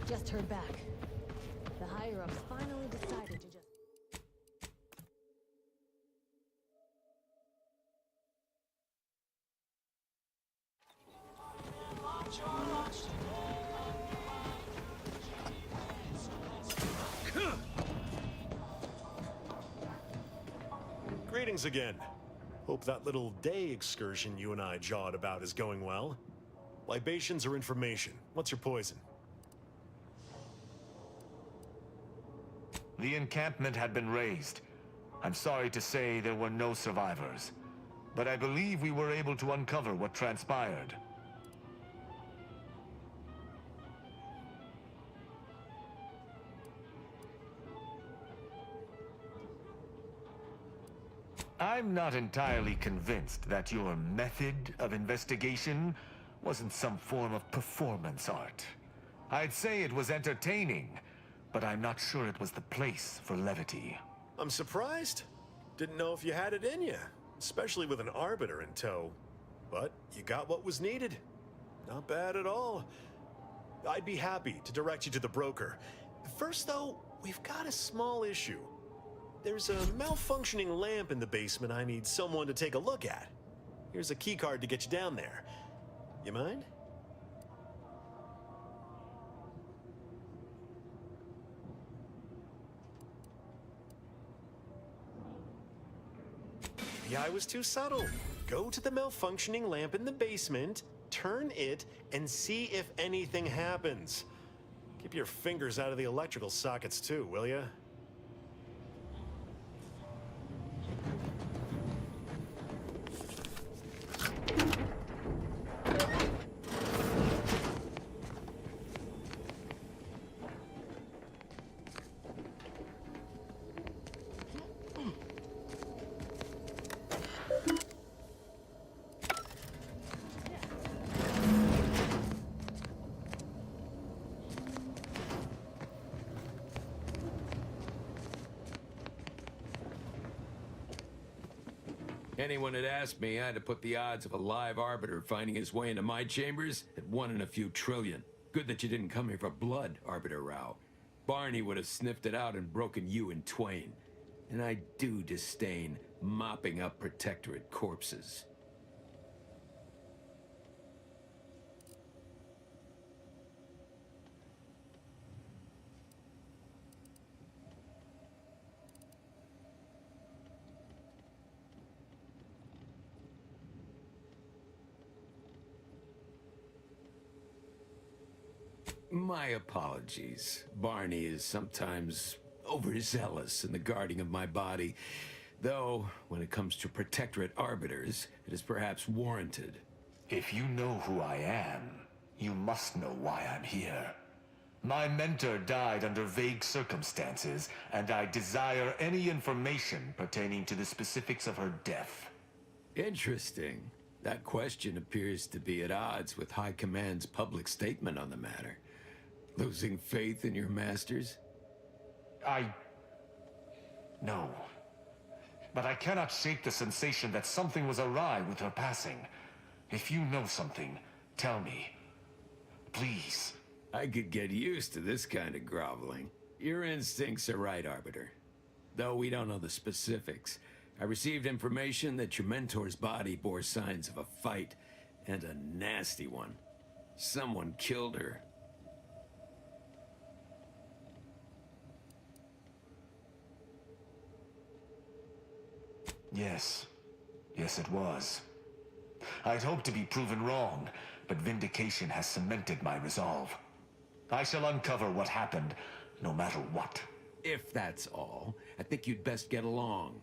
Just heard back. The higher-ups finally decided to just... Greetings again. Hope that little day excursion you and I jawed about is going well. Libations or information? What's your poison? The encampment had been razed. I'm sorry to say there were no survivors, but I believe we were able to uncover what transpired. I'm not entirely convinced that your method of investigation wasn't some form of performance art. I'd say it was entertaining, but I'm not sure it was the place for levity. I'm surprised. Didn't know if you had it in you, especially with an arbiter in tow. But you got what was needed. Not bad at all. I'd be happy to direct you to the broker. First, though, we've got a small issue. There's a malfunctioning lamp in the basement I need someone to take a look at. Here's a keycard to get you down there. You mind? Maybe I was too subtle. Go to the malfunctioning lamp in the basement, turn it, and see if anything happens. Keep your fingers out of the electrical sockets too, will ya? Anyone had asked me, I had to put the odds of a live arbiter finding his way into my chambers at 1 in a few trillion. Good that you didn't come here for blood, Arbiter Rao. Barney would have sniffed it out and broken you in twain. And I do disdain mopping up Protectorate corpses. My apologies. Barney is sometimes overzealous in the guarding of my body, though when it comes to Protectorate arbiters, it is perhaps warranted. If you know who I am, you must know why I'm here. My mentor died under vague circumstances, and I desire any information pertaining to the specifics of her death. Interesting. That question appears to be at odds with High Command's public statement on the matter. Losing faith in your masters? No. But I cannot shake the sensation that something was awry with her passing. If you know something, tell me. Please. I could get used to this kind of groveling. Your instincts are right, Arbiter. Though we don't know the specifics, I received information that your mentor's body bore signs of a fight, and a nasty one. Someone killed her. Yes. Yes, it was. I'd hoped to be proven wrong, but vindication has cemented my resolve. I shall uncover what happened, no matter what. If that's all, I think you'd best get along.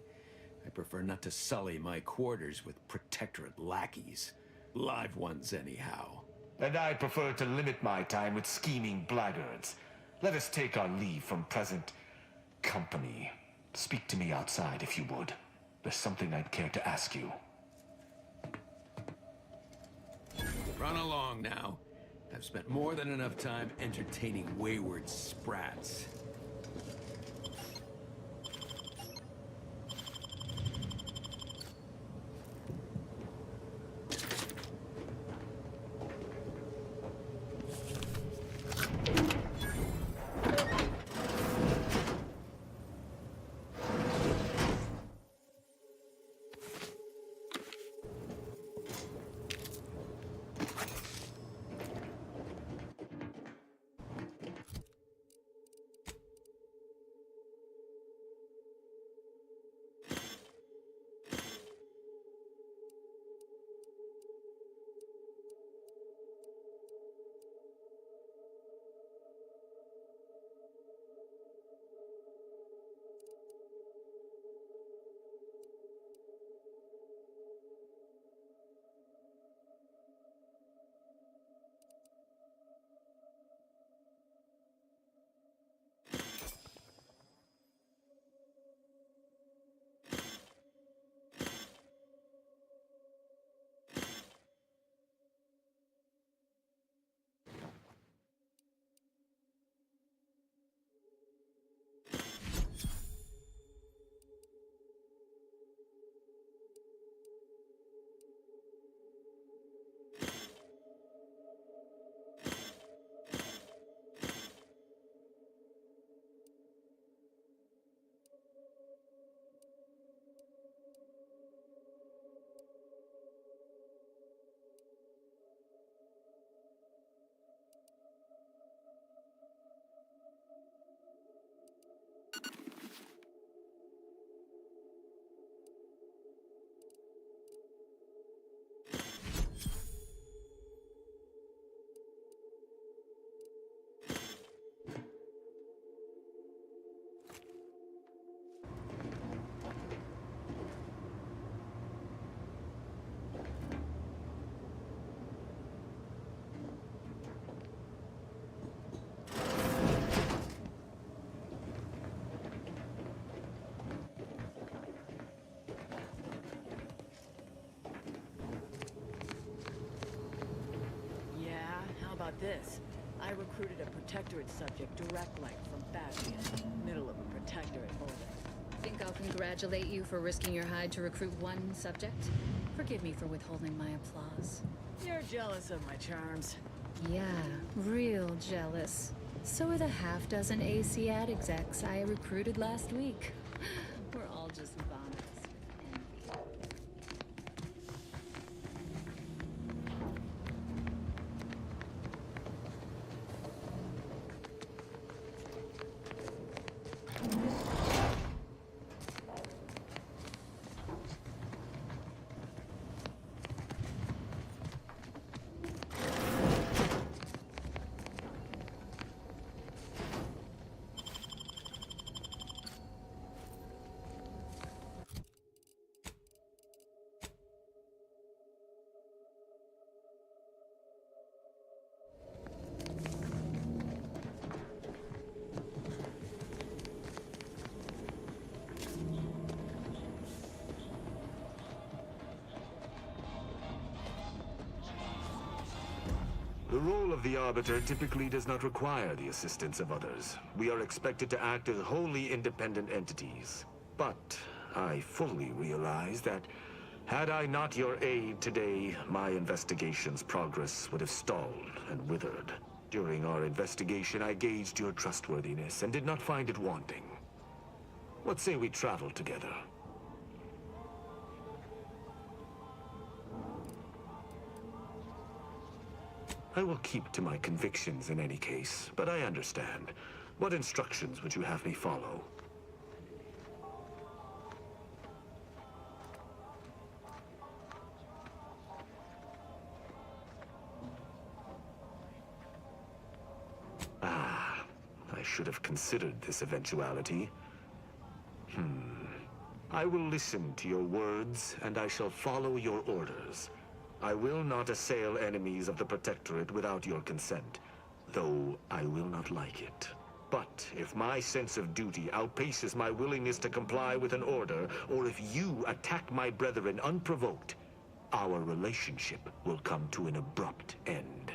I prefer not to sully my quarters with Protectorate lackeys. Live ones, anyhow. And I prefer to limit my time with scheming blackguards. Let us take our leave from present company. Speak to me outside, if you would. There's something I'd care to ask you. Run along now. I've spent more than enough time entertaining wayward sprats. about this? I recruited a Protectorate subject direct light from Bastion, middle of a Protectorate holding. Think I'll congratulate you for risking your hide to recruit one subject? Forgive me for withholding my applause. You're jealous of my charms. Yeah, real jealous. So are the half-dozen AC-ad execs I recruited last week. We're all just vomits. The role of the Arbiter typically does not require the assistance of others. We are expected to act as wholly independent entities. But I fully realize that had I not your aid today, my investigation's progress would have stalled and withered. During our investigation, I gauged your trustworthiness and did not find it wanting. What say we travel together? I will keep to my convictions in any case, but I understand. What instructions would you have me follow? Ah, I should have considered this eventuality. I will listen to your words, and I shall follow your orders. I will not assail enemies of the Protectorate without your consent, though I will not like it. But if my sense of duty outpaces my willingness to comply with an order, or if you attack my brethren unprovoked, our relationship will come to an abrupt end.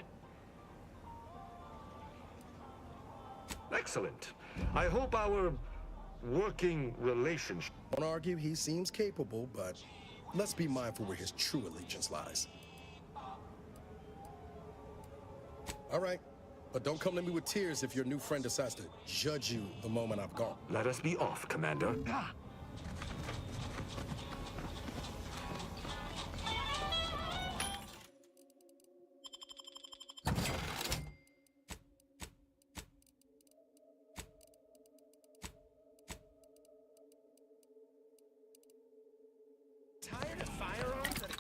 Excellent. I hope our working relationship... Don't argue he seems capable, but let's be mindful where his true allegiance lies. All right, but don't come to me with tears if your new friend decides to judge you the moment I've gone. Let us be off, Commander. Tired of firearms that...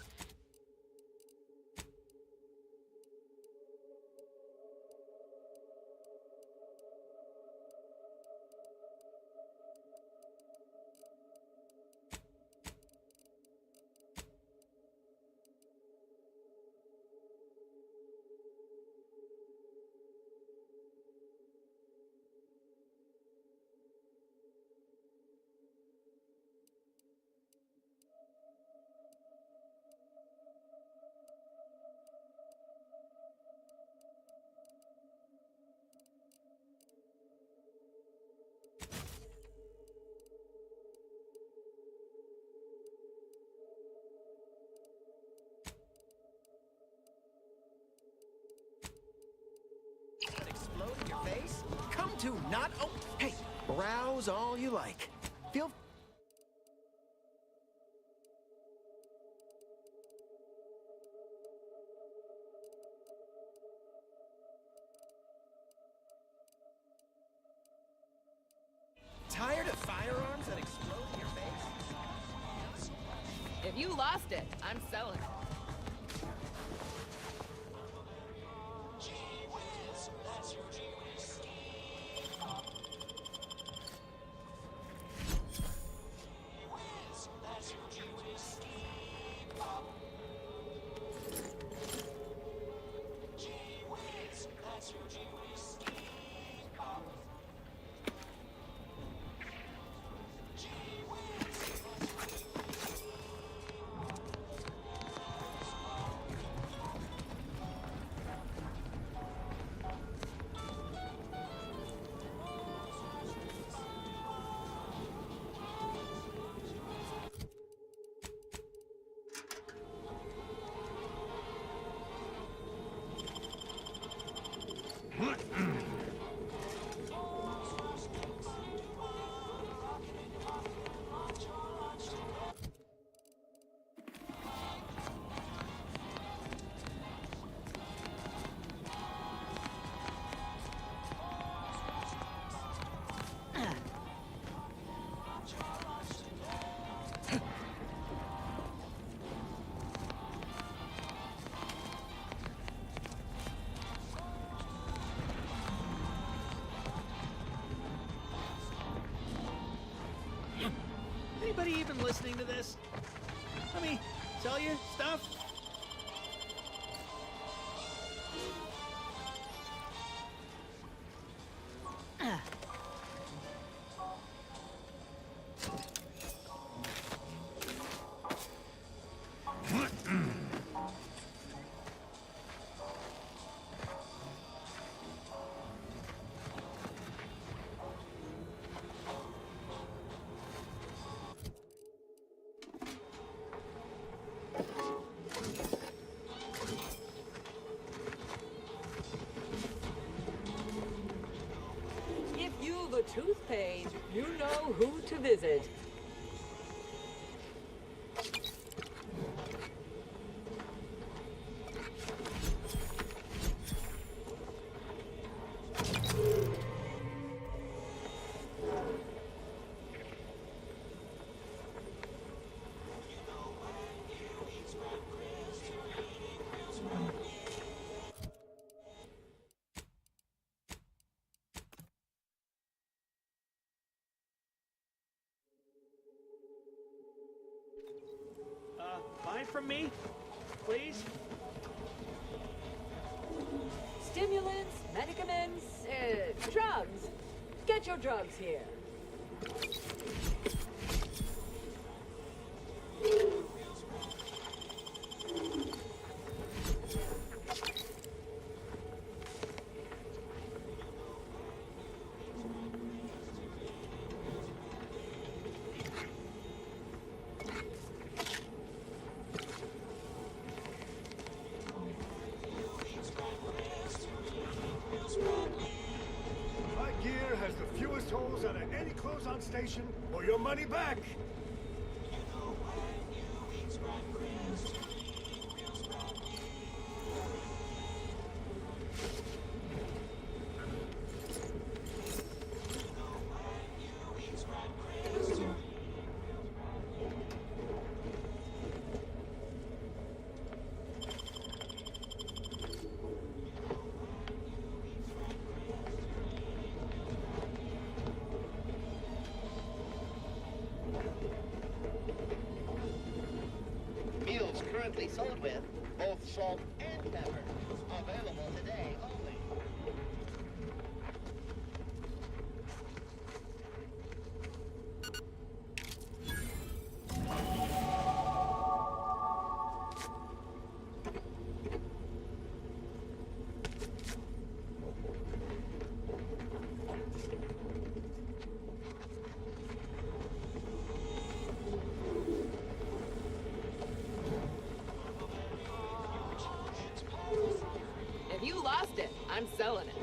Explode in your face? Come to, not... Oh, hey, browse all you like. Feel... Tired of firearms that explode in your face? If you lost it, I'm selling it. anybody even listening to this? Let me sell you stuff? If you've a tooth pain, you know who to visit. Buy from me, please? Stimulants, medicaments, drugs. Get your drugs here. My gear has the fewest holes out of any close-on station, or your money back! Meals currently sold with both salt and pepper. Available today only. If you lost it, I'm selling it.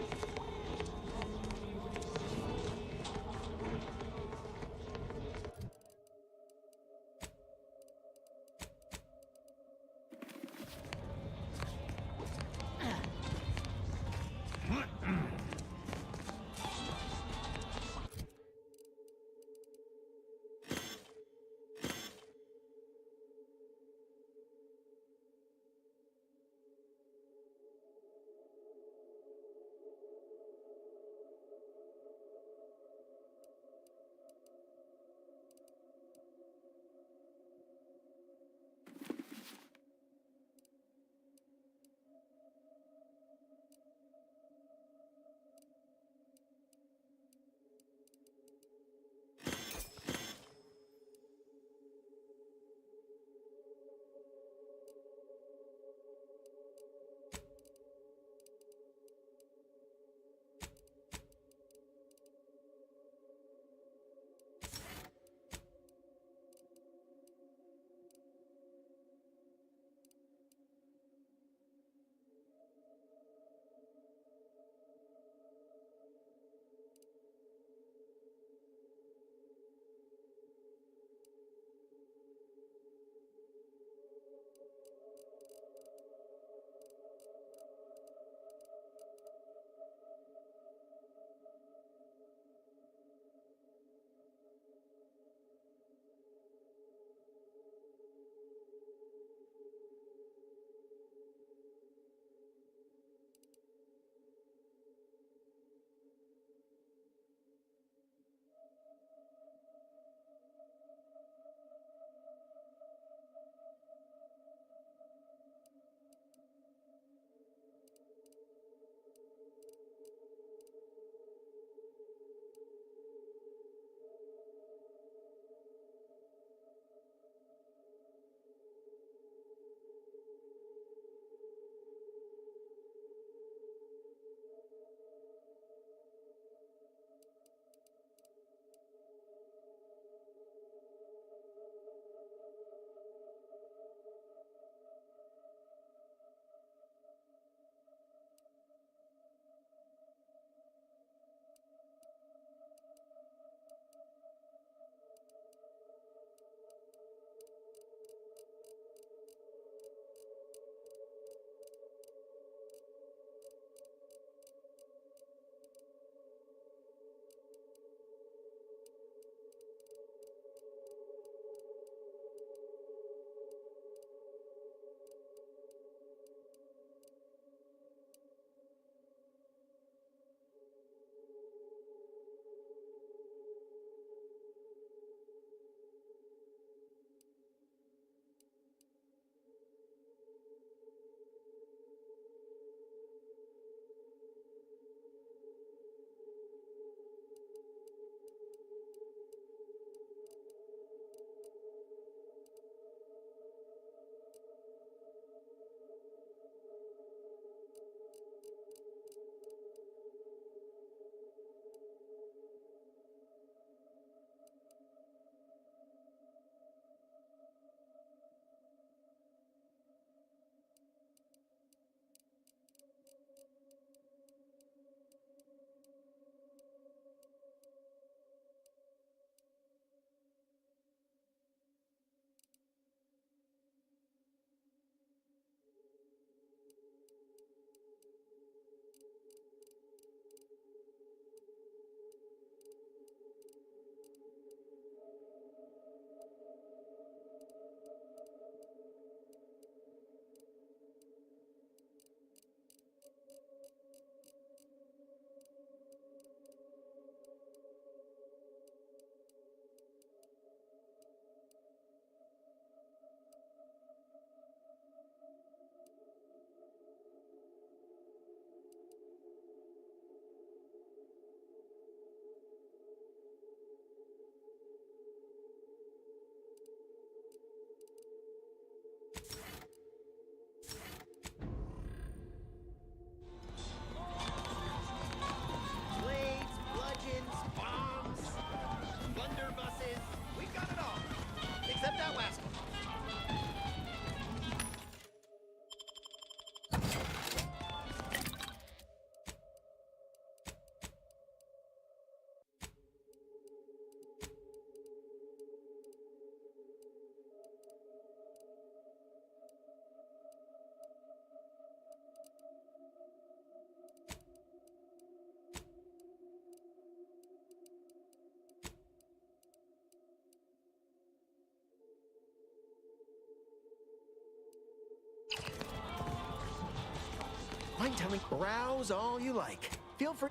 telling rouse all you like. Feel free.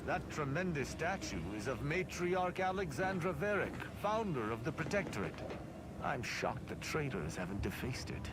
That tremendous statue is of Matriarch Alexandra Varick, founder of the Protectorate. I'm shocked the traitors haven't defaced it.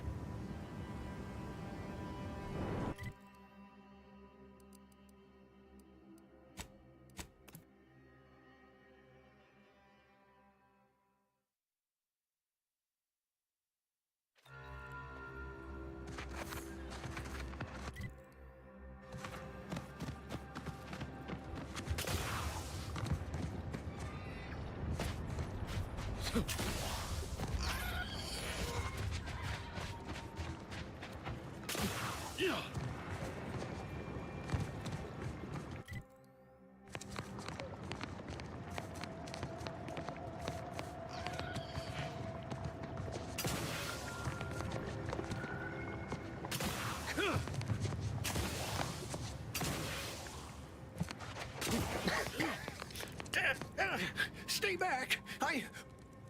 Stay back!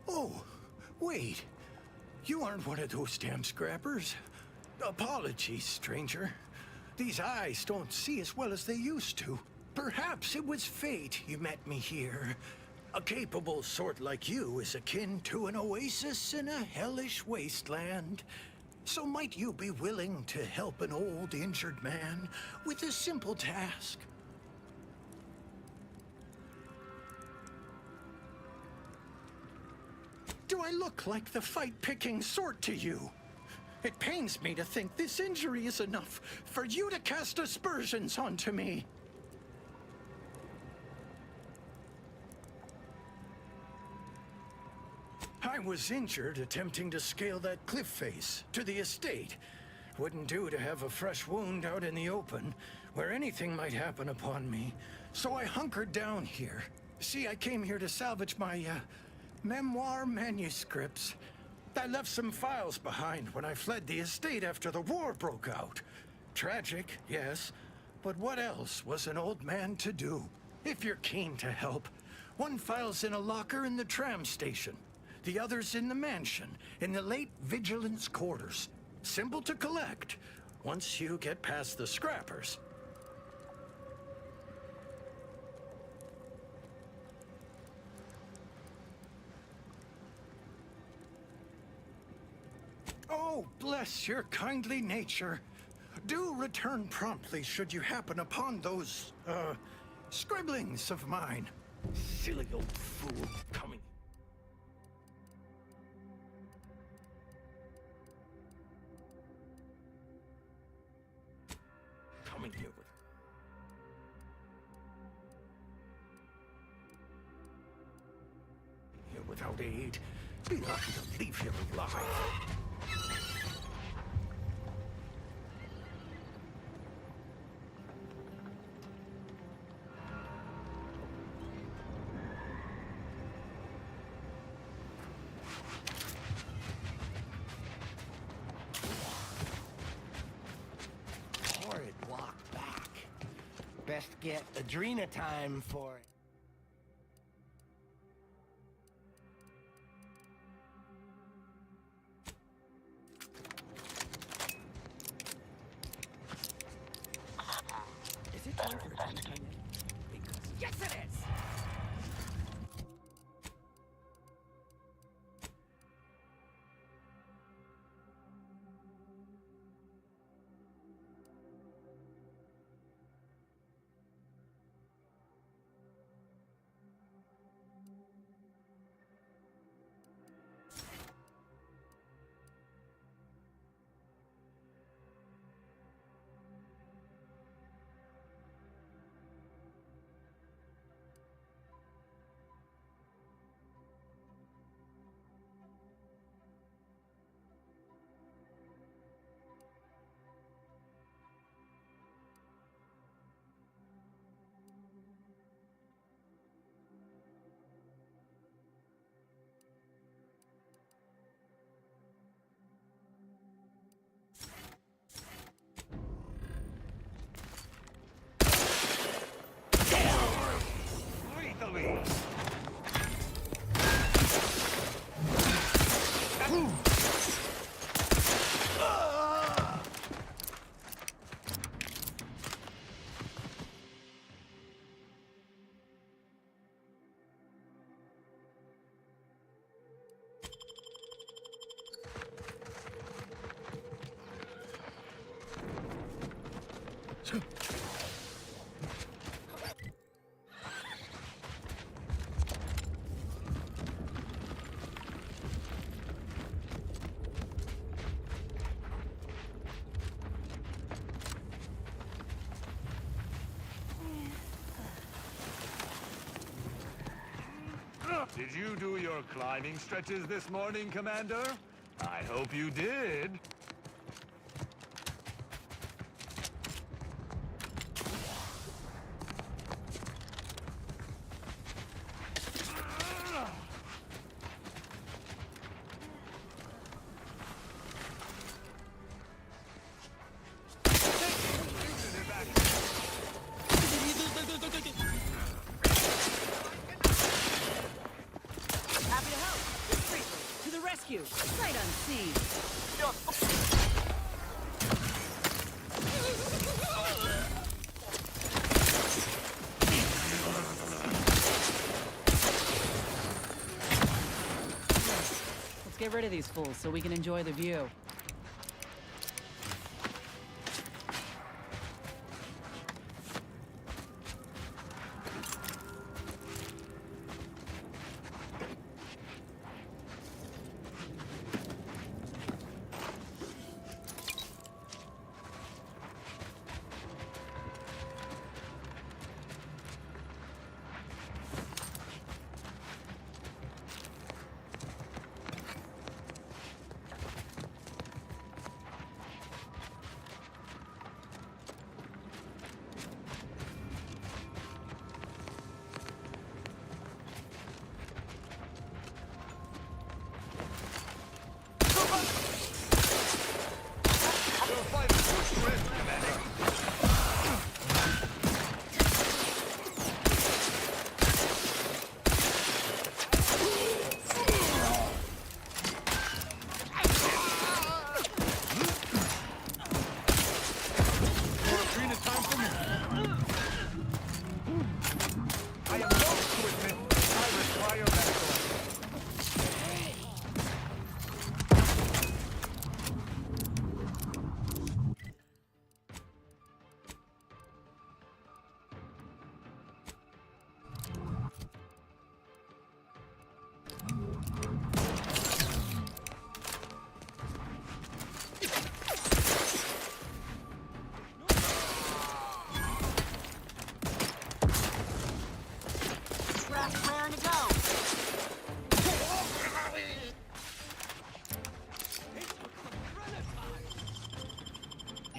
Oh, wait. You aren't one of those damn scrappers. Apologies, stranger. These eyes don't see as well as they used to. Perhaps it was fate you met me here. A capable sort like you is akin to an oasis in a hellish wasteland. So might you be willing to help an old, injured man with a simple task? Do I look like the fight-picking sort to you? It pains me to think this injury is enough for you to cast aspersions onto me. I was injured attempting to scale that cliff face to the estate. Wouldn't do to have a fresh wound out in the open, where anything might happen upon me. So I hunkered down here. See, I came here to salvage my, memoir manuscripts. I left some files behind when I fled the estate after the war broke out. Tragic, yes, but what else was an old man to do? If you're keen to help, one file's in a locker in the tram station. The other's in the mansion, in the late vigilance quarters. Simple to collect, once you get past the scrappers. Oh, bless your kindly nature. Do return promptly should you happen upon those, scribblings of mine. Silly old fool coming. Coming here with... Here without aid. Be lucky to leave here alive. Horrid walk back. Best get Adrena time for it. Is it time for a time yet? Because yes, it is! Did you do your climbing stretches this morning, Commander? I hope you did. Happy to help. To the rescue. Sight unseen. Let's get rid of these fools so we can enjoy the view.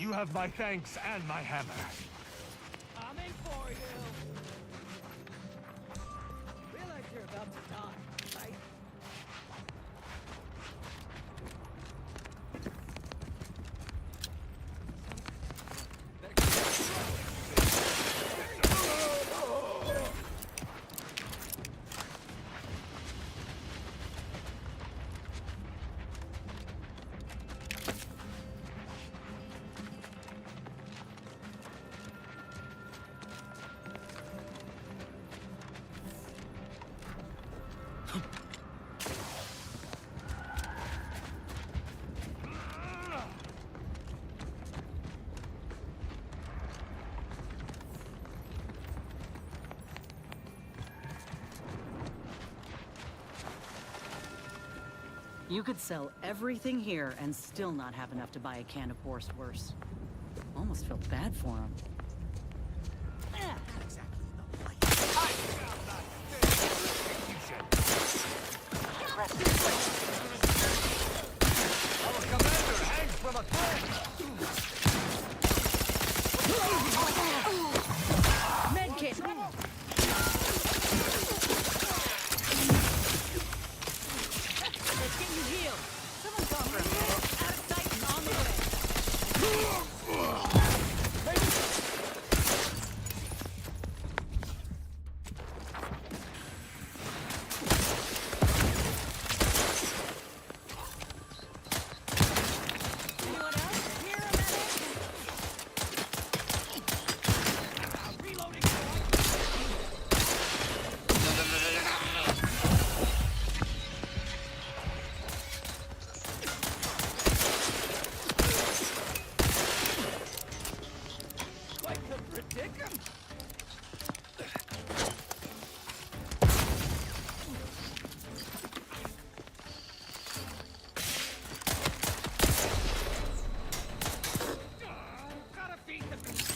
You have my thanks and my hammer. I'm in for you. Realize you're about to die, right? You could sell everything here and still not have enough to buy a can of Worst Worst. Almost felt bad for him. Our commander hangs from a thread! Medkit! Let's get you healed. Someone's gone for a minute. Out of sight and on the way. Anyone else? Here, a medic? Reloading. Quite the predicament. Gotta feed the beast.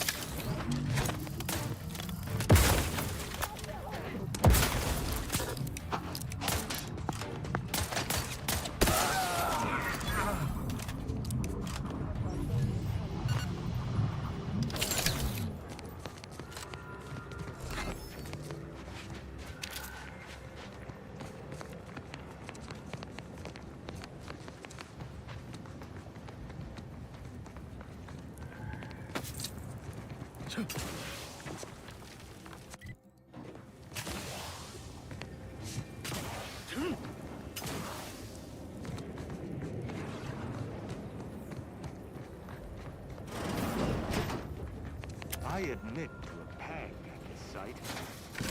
I admit to a pang at this sight.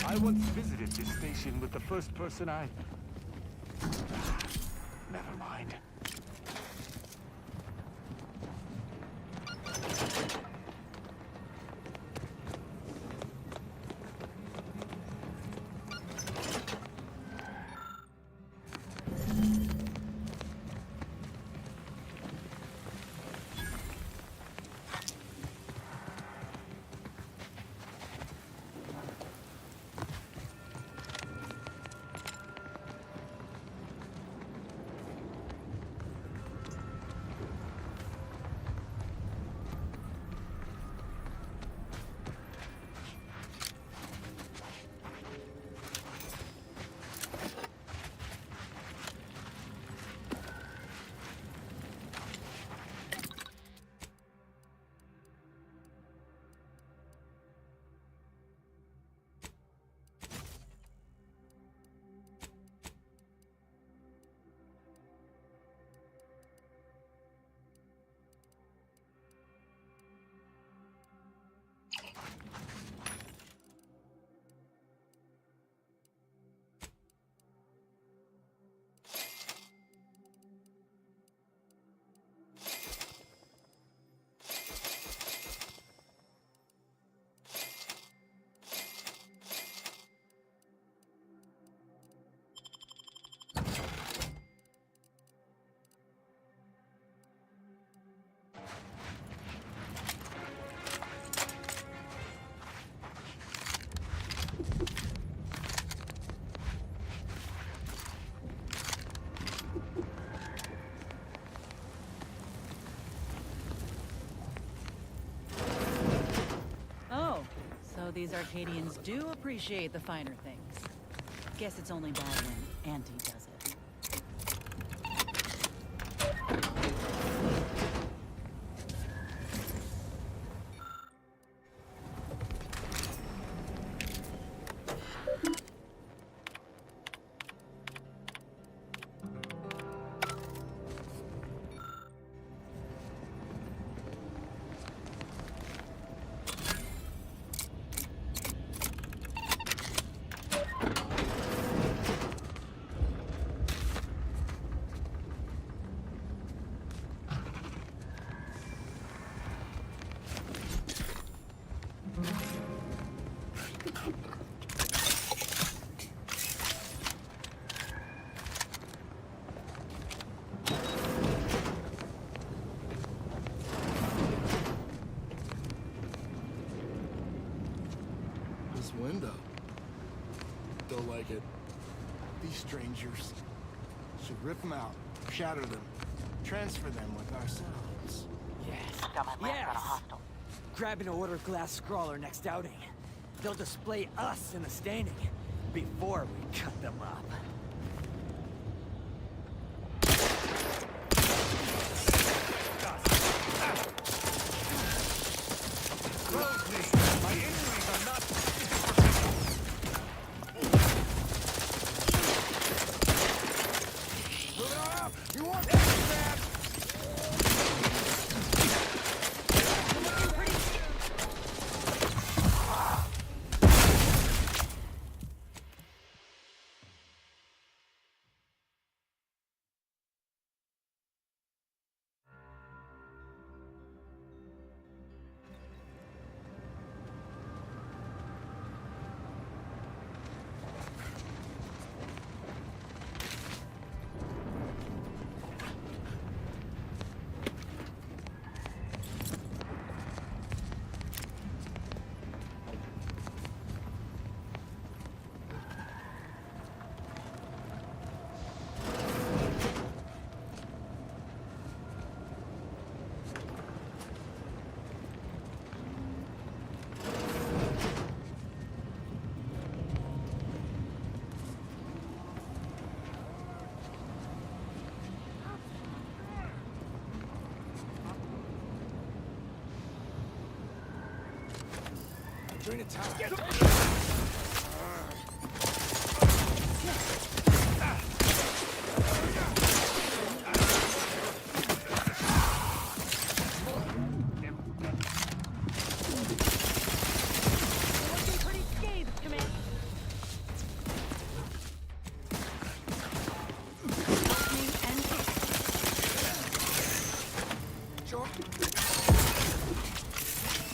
I once visited this station with the first person I... Never mind. So these Arcadians do appreciate the finer things. Guess it's only bad when Auntie does it. This window. Don't like it. These strangers. Should rip them out, shatter them, transfer them with ourselves. Yes. Yes! Grab an order glass scrawler next outing. They'll display us in the staining before we cut them up. My injuries are not... Move it on up! You want that? During the time.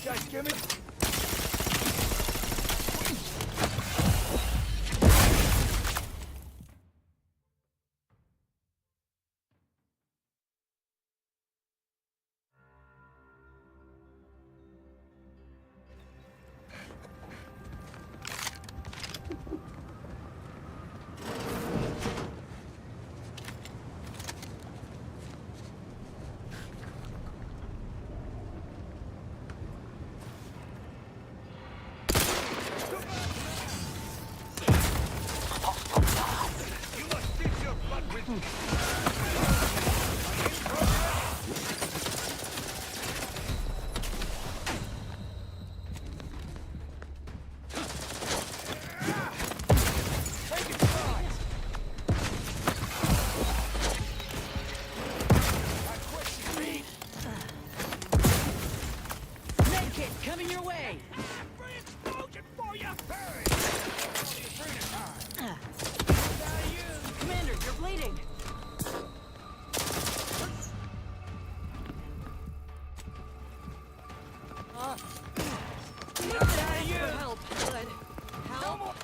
Guys, give me... Medkit coming your way! Commander, you're bleeding! Help, bud. Help!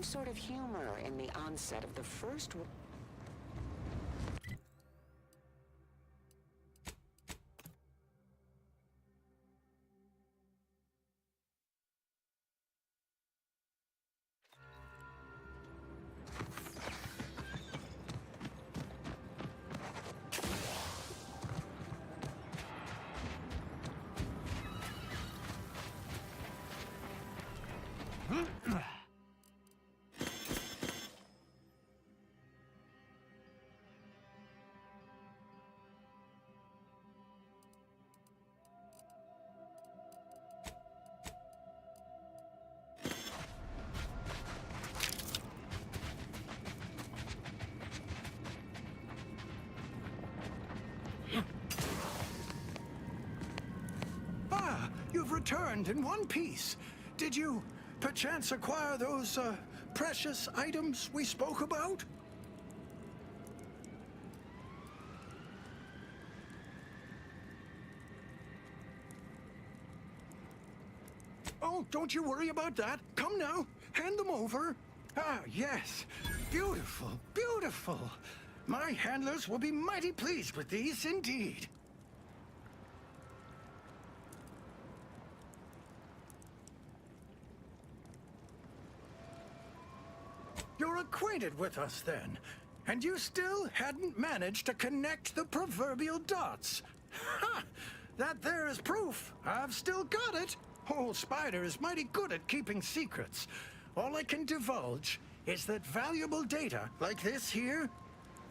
strange sort of humor in the onset of the first... Ah, you've returned in one piece. Did you, perchance, acquire those, precious items we spoke about? Oh, don't you worry about that. Come now, hand them over. Ah, yes. Beautiful, beautiful. My handlers will be mighty pleased with these, indeed. You're acquainted with us, then, and you still hadn't managed to connect the proverbial dots. Ha! That there is proof. I've still got it. Old Spider is mighty good at keeping secrets. All I can divulge is that valuable data, like this here,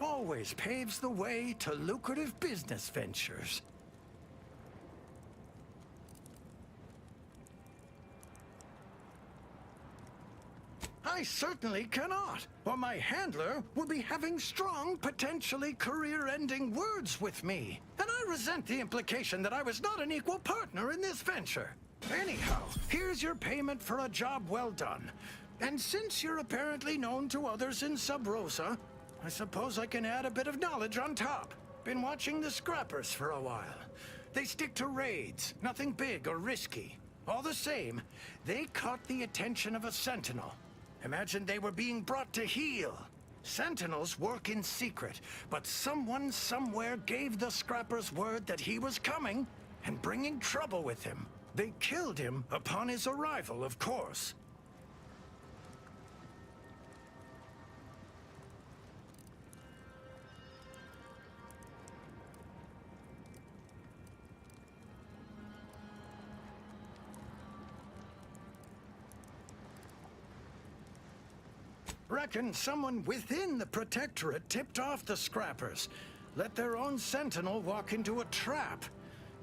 always paves the way to lucrative business ventures. I certainly cannot, or my handler will be having strong, potentially career-ending words with me. And I resent the implication that I was not an equal partner in this venture. Anyhow, here's your payment for a job well done. And since you're apparently known to others in Sub Rosa, I suppose I can add a bit of knowledge on top. Been watching the Scrappers for a while. They stick to raids, nothing big or risky. All the same, they caught the attention of a Sentinel. Imagine they were being brought to heel. Sentinels work in secret, but someone somewhere gave the Scrappers word that he was coming and bringing trouble with him. They killed him upon his arrival, of course. Reckon someone within the Protectorate tipped off the Scrappers. Let their own Sentinel walk into a trap.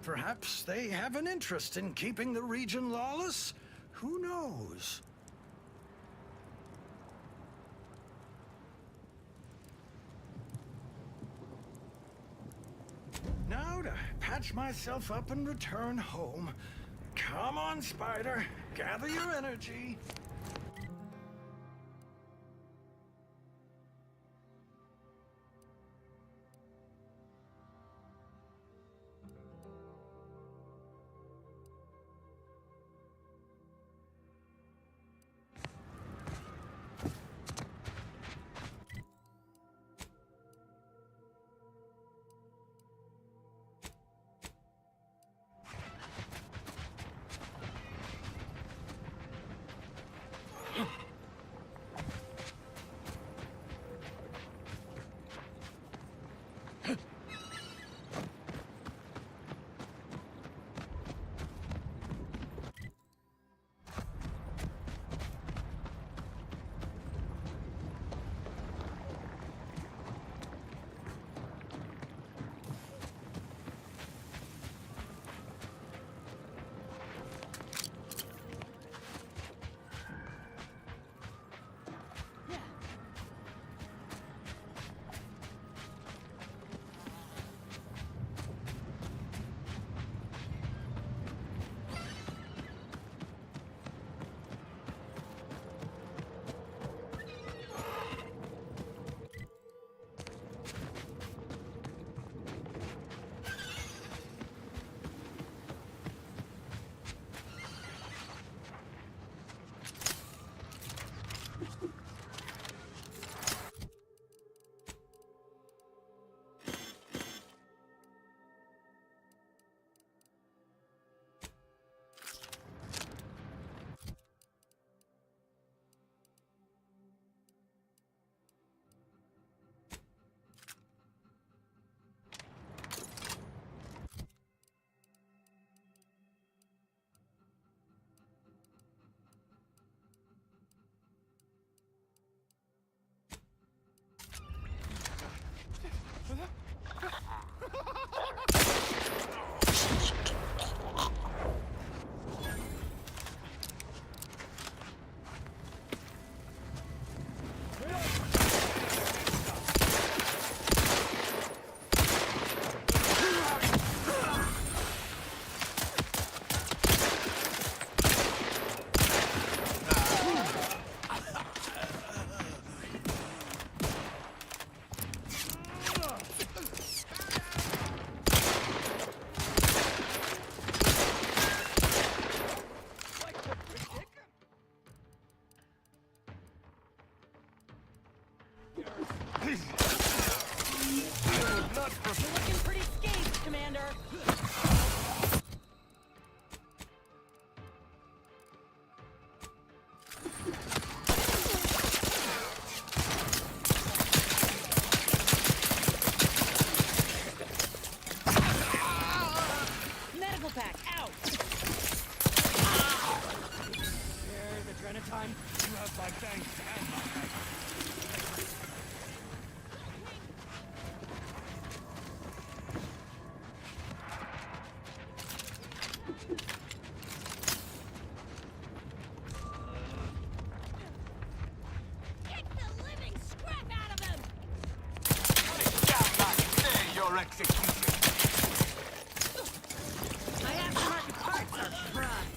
Perhaps they have an interest in keeping the region lawless? Who knows? Now to patch myself up and return home. Come on, Spider. Gather your energy. Kick the living scrap out of him! Your execution. My aftermarket parts are fried.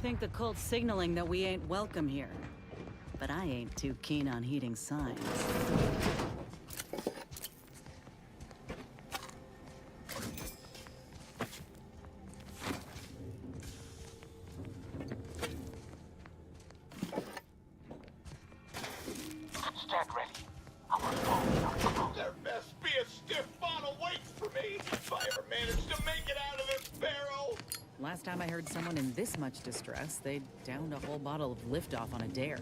Think the cult's signaling that we ain't welcome here. But I ain't too keen on heeding signs. Stand ready. There must be a stiff bottle waits for me if I ever manage to make it out of this barrel. Last time I heard someone in this much distress, they downed a whole bottle of liftoff on a dare.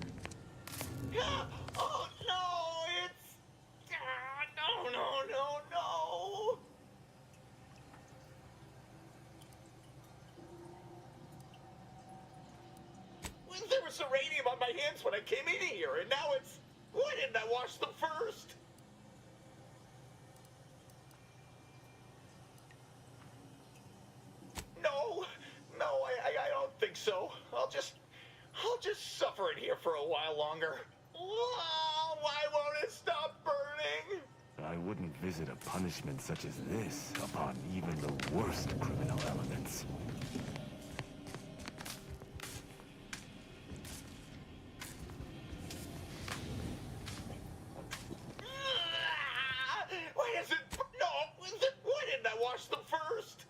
Oh no, it's... no. There was uranium on my hands when I came in here, and now it's... Why didn't I wash them first? No, I don't think so. I'll just suffer in here for a while longer. Oh, why won't it stop burning? I wouldn't visit a punishment such as this upon even the worst criminal elements. Why is it... No, why didn't I wash them first?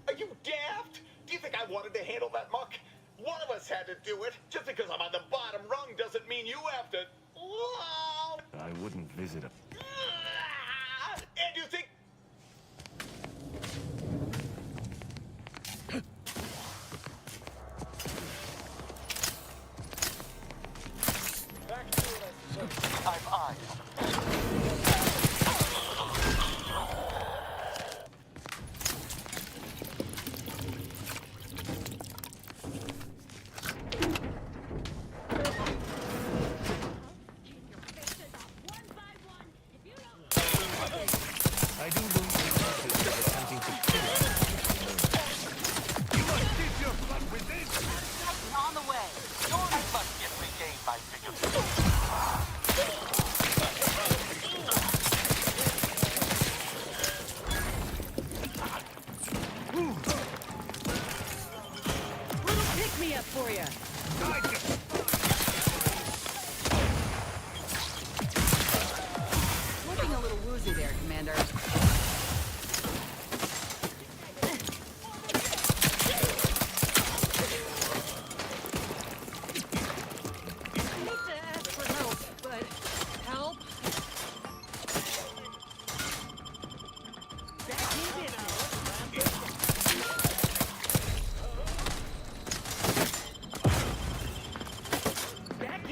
Are you daft? Do you think I wanted to handle that muck? One of us had to do it. Just because I'm on the bottom rung doesn't mean you have to... Whoa! I wouldn't visit a... And you think... I've eyes. I do believe the Casas are attempting to kill us. You must keep your blood within. On the way. Yours must get regained by vigilance. Little pick-me-up for you. Looking a little woozy there, Commander.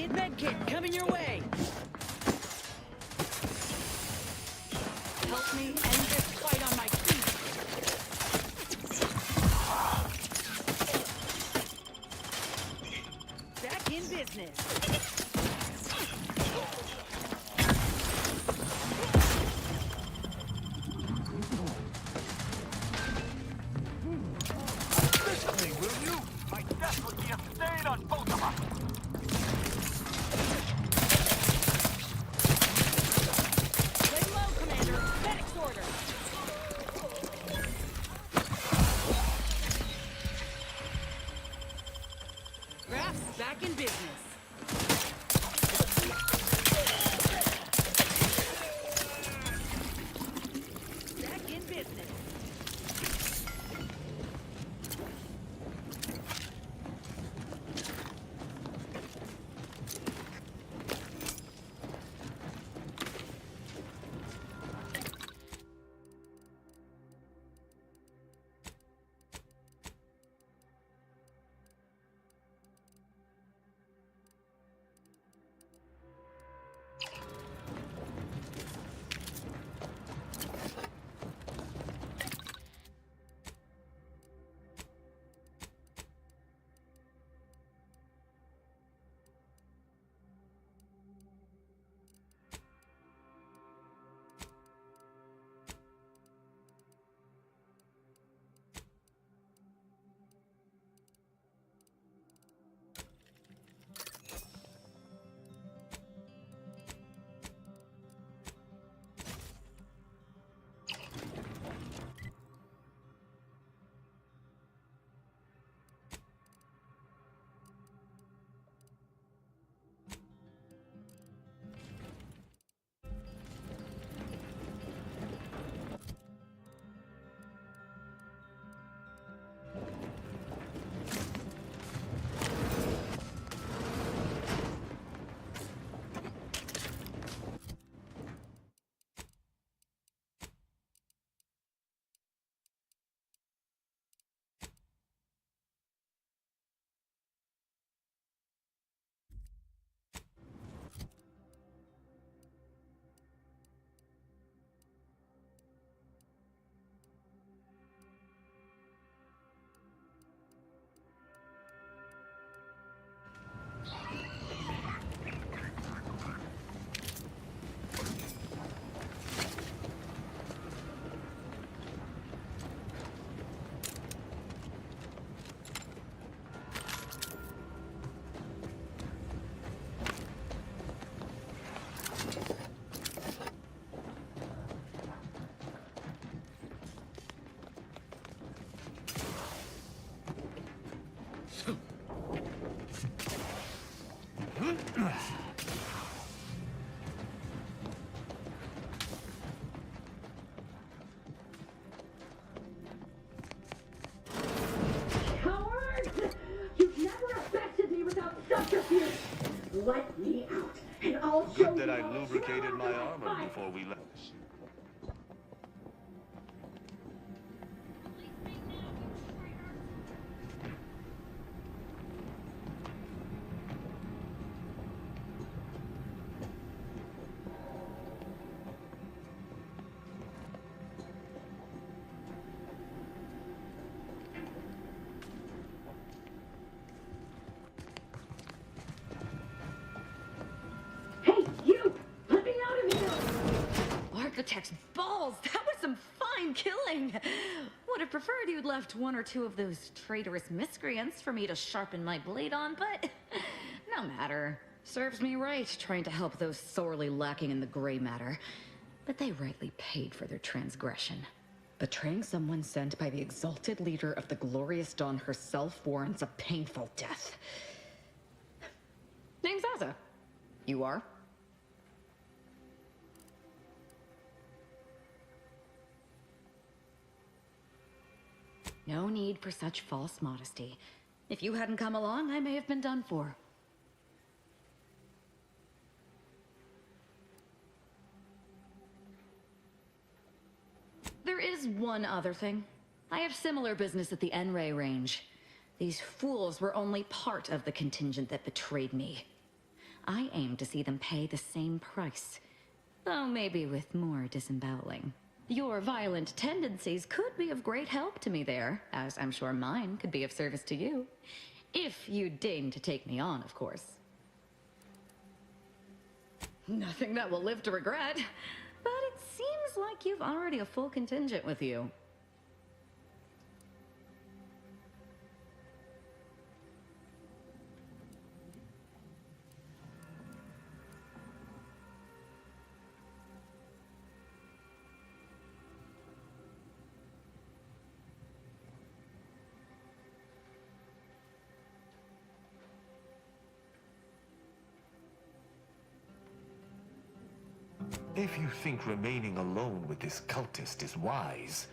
Medkit coming your way. Help me end this fight on my feet. Back in business. Listen to me, will you? My death would be a stain on both of us. Back in business. lubricated my armor before we left. Architect's balls! That was some fine killing! Would have preferred you'd left one or two of those traitorous miscreants for me to sharpen my blade on, but no matter. Serves me right trying to help those sorely lacking in the gray matter. But they rightly paid for their transgression. Betraying someone sent by the exalted leader of the glorious dawn herself warrants a painful death. Name's Asa. You are? No need for such false modesty. If you hadn't come along, I may have been done for. There is one other thing. I have similar business at the N-Ray range. These fools were only part of the contingent that betrayed me. I aim to see them pay the same price, though maybe with more disemboweling. Your violent tendencies could be of great help to me there, as I'm sure mine could be of service to you. If you deign to take me on, of course. Nothing that will live to regret, but it seems like you've already a full contingent with you. If you think remaining alone with this cultist is wise,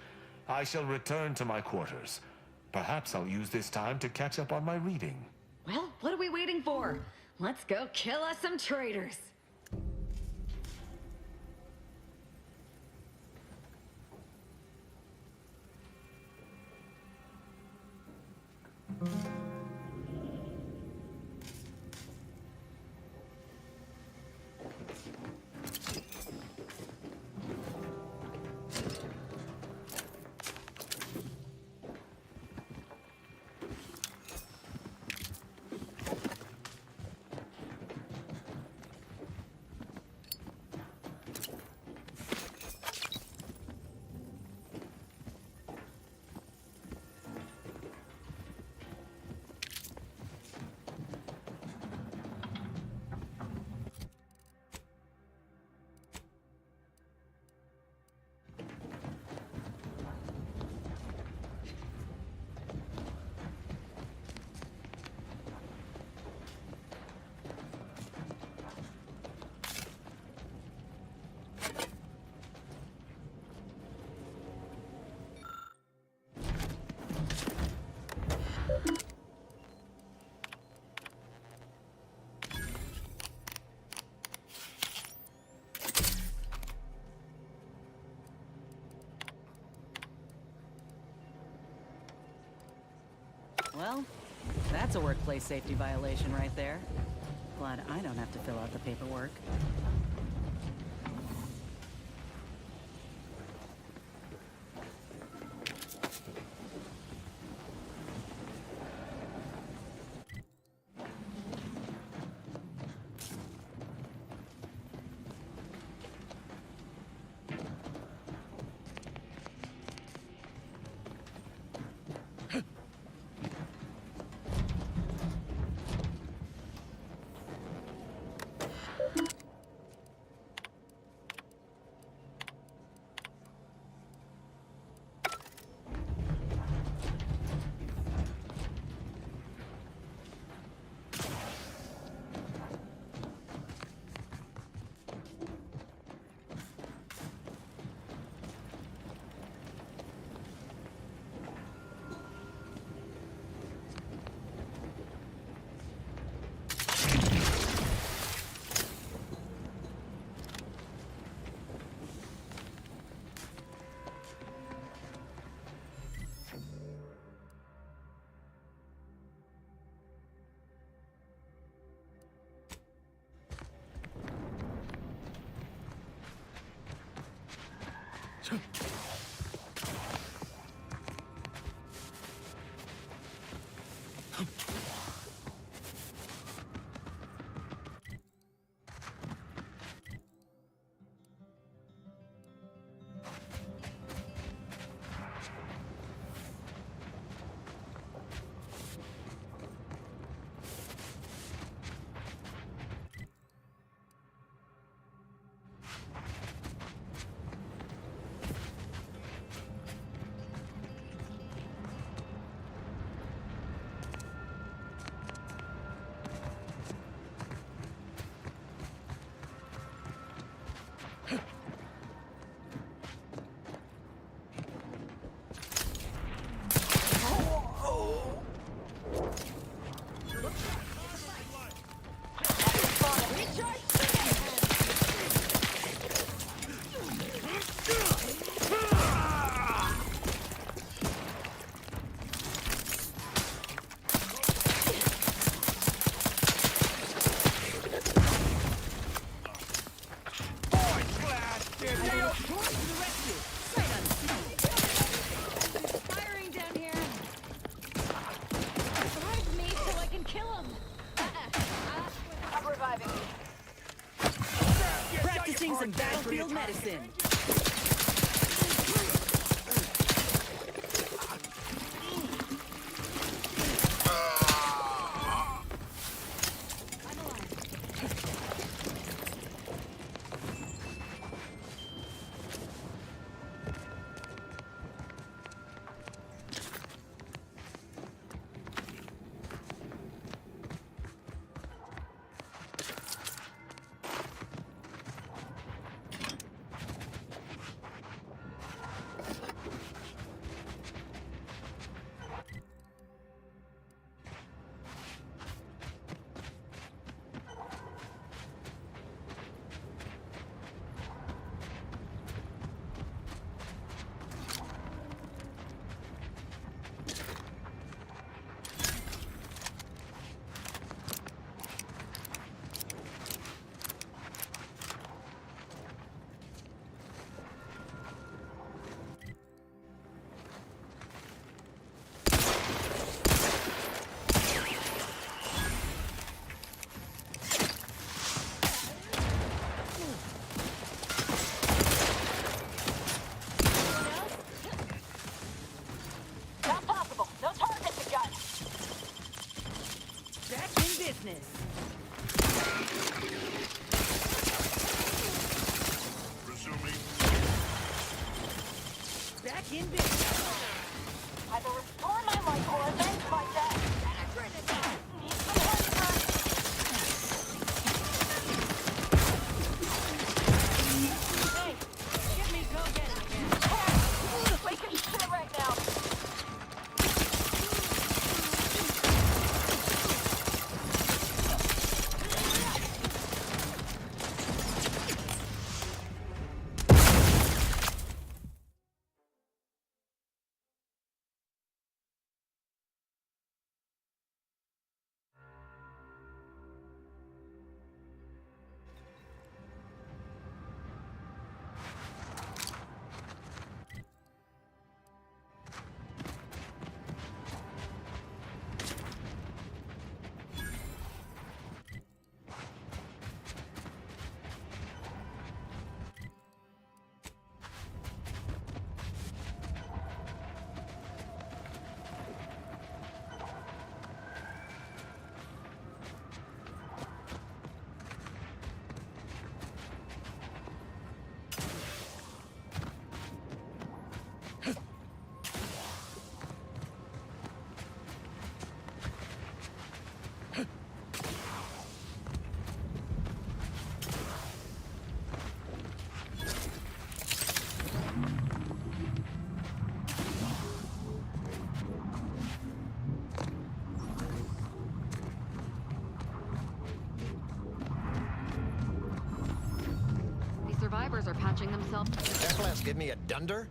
I shall return to my quarters. Perhaps I'll use this time to catch up on my reading. Well, what are we waiting for? Let's go kill us some traitors. Well, that's a workplace safety violation right there. Glad I don't have to fill out the paperwork. Towards the rescue! Right on Firing down here. Revive me so I can kill him. I'm reviving you. Practicing some battlefield medicine. Not possible. No target to gun. Back in business. Resuming. Back in business. Either restore my life or avenge my death. Need some hunger. Hey, get me go-getting again. We can shit right now. These survivors are patching themselves. FLS give me a dunder?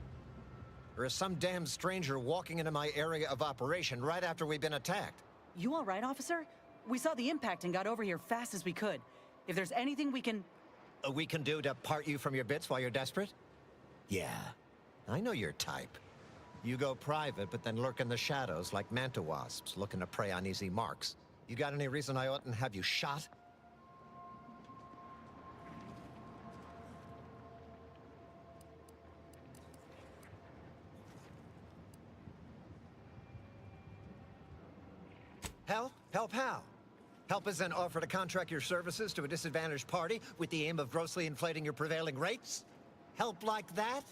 Or is some damn stranger walking into my area of operation right after we've been attacked? You all right, officer? We saw the impact and got over here fast as we could. If there's anything we can... We can do to part you from your bits while you're desperate? Yeah, I know your type. You go private, but then lurk in the shadows like manta wasps looking to prey on easy marks. You got any reason I oughtn't have you shot? Help? Help how? Help is an offer to contract your services to a disadvantaged party with the aim of grossly inflating your prevailing rates? Help like that?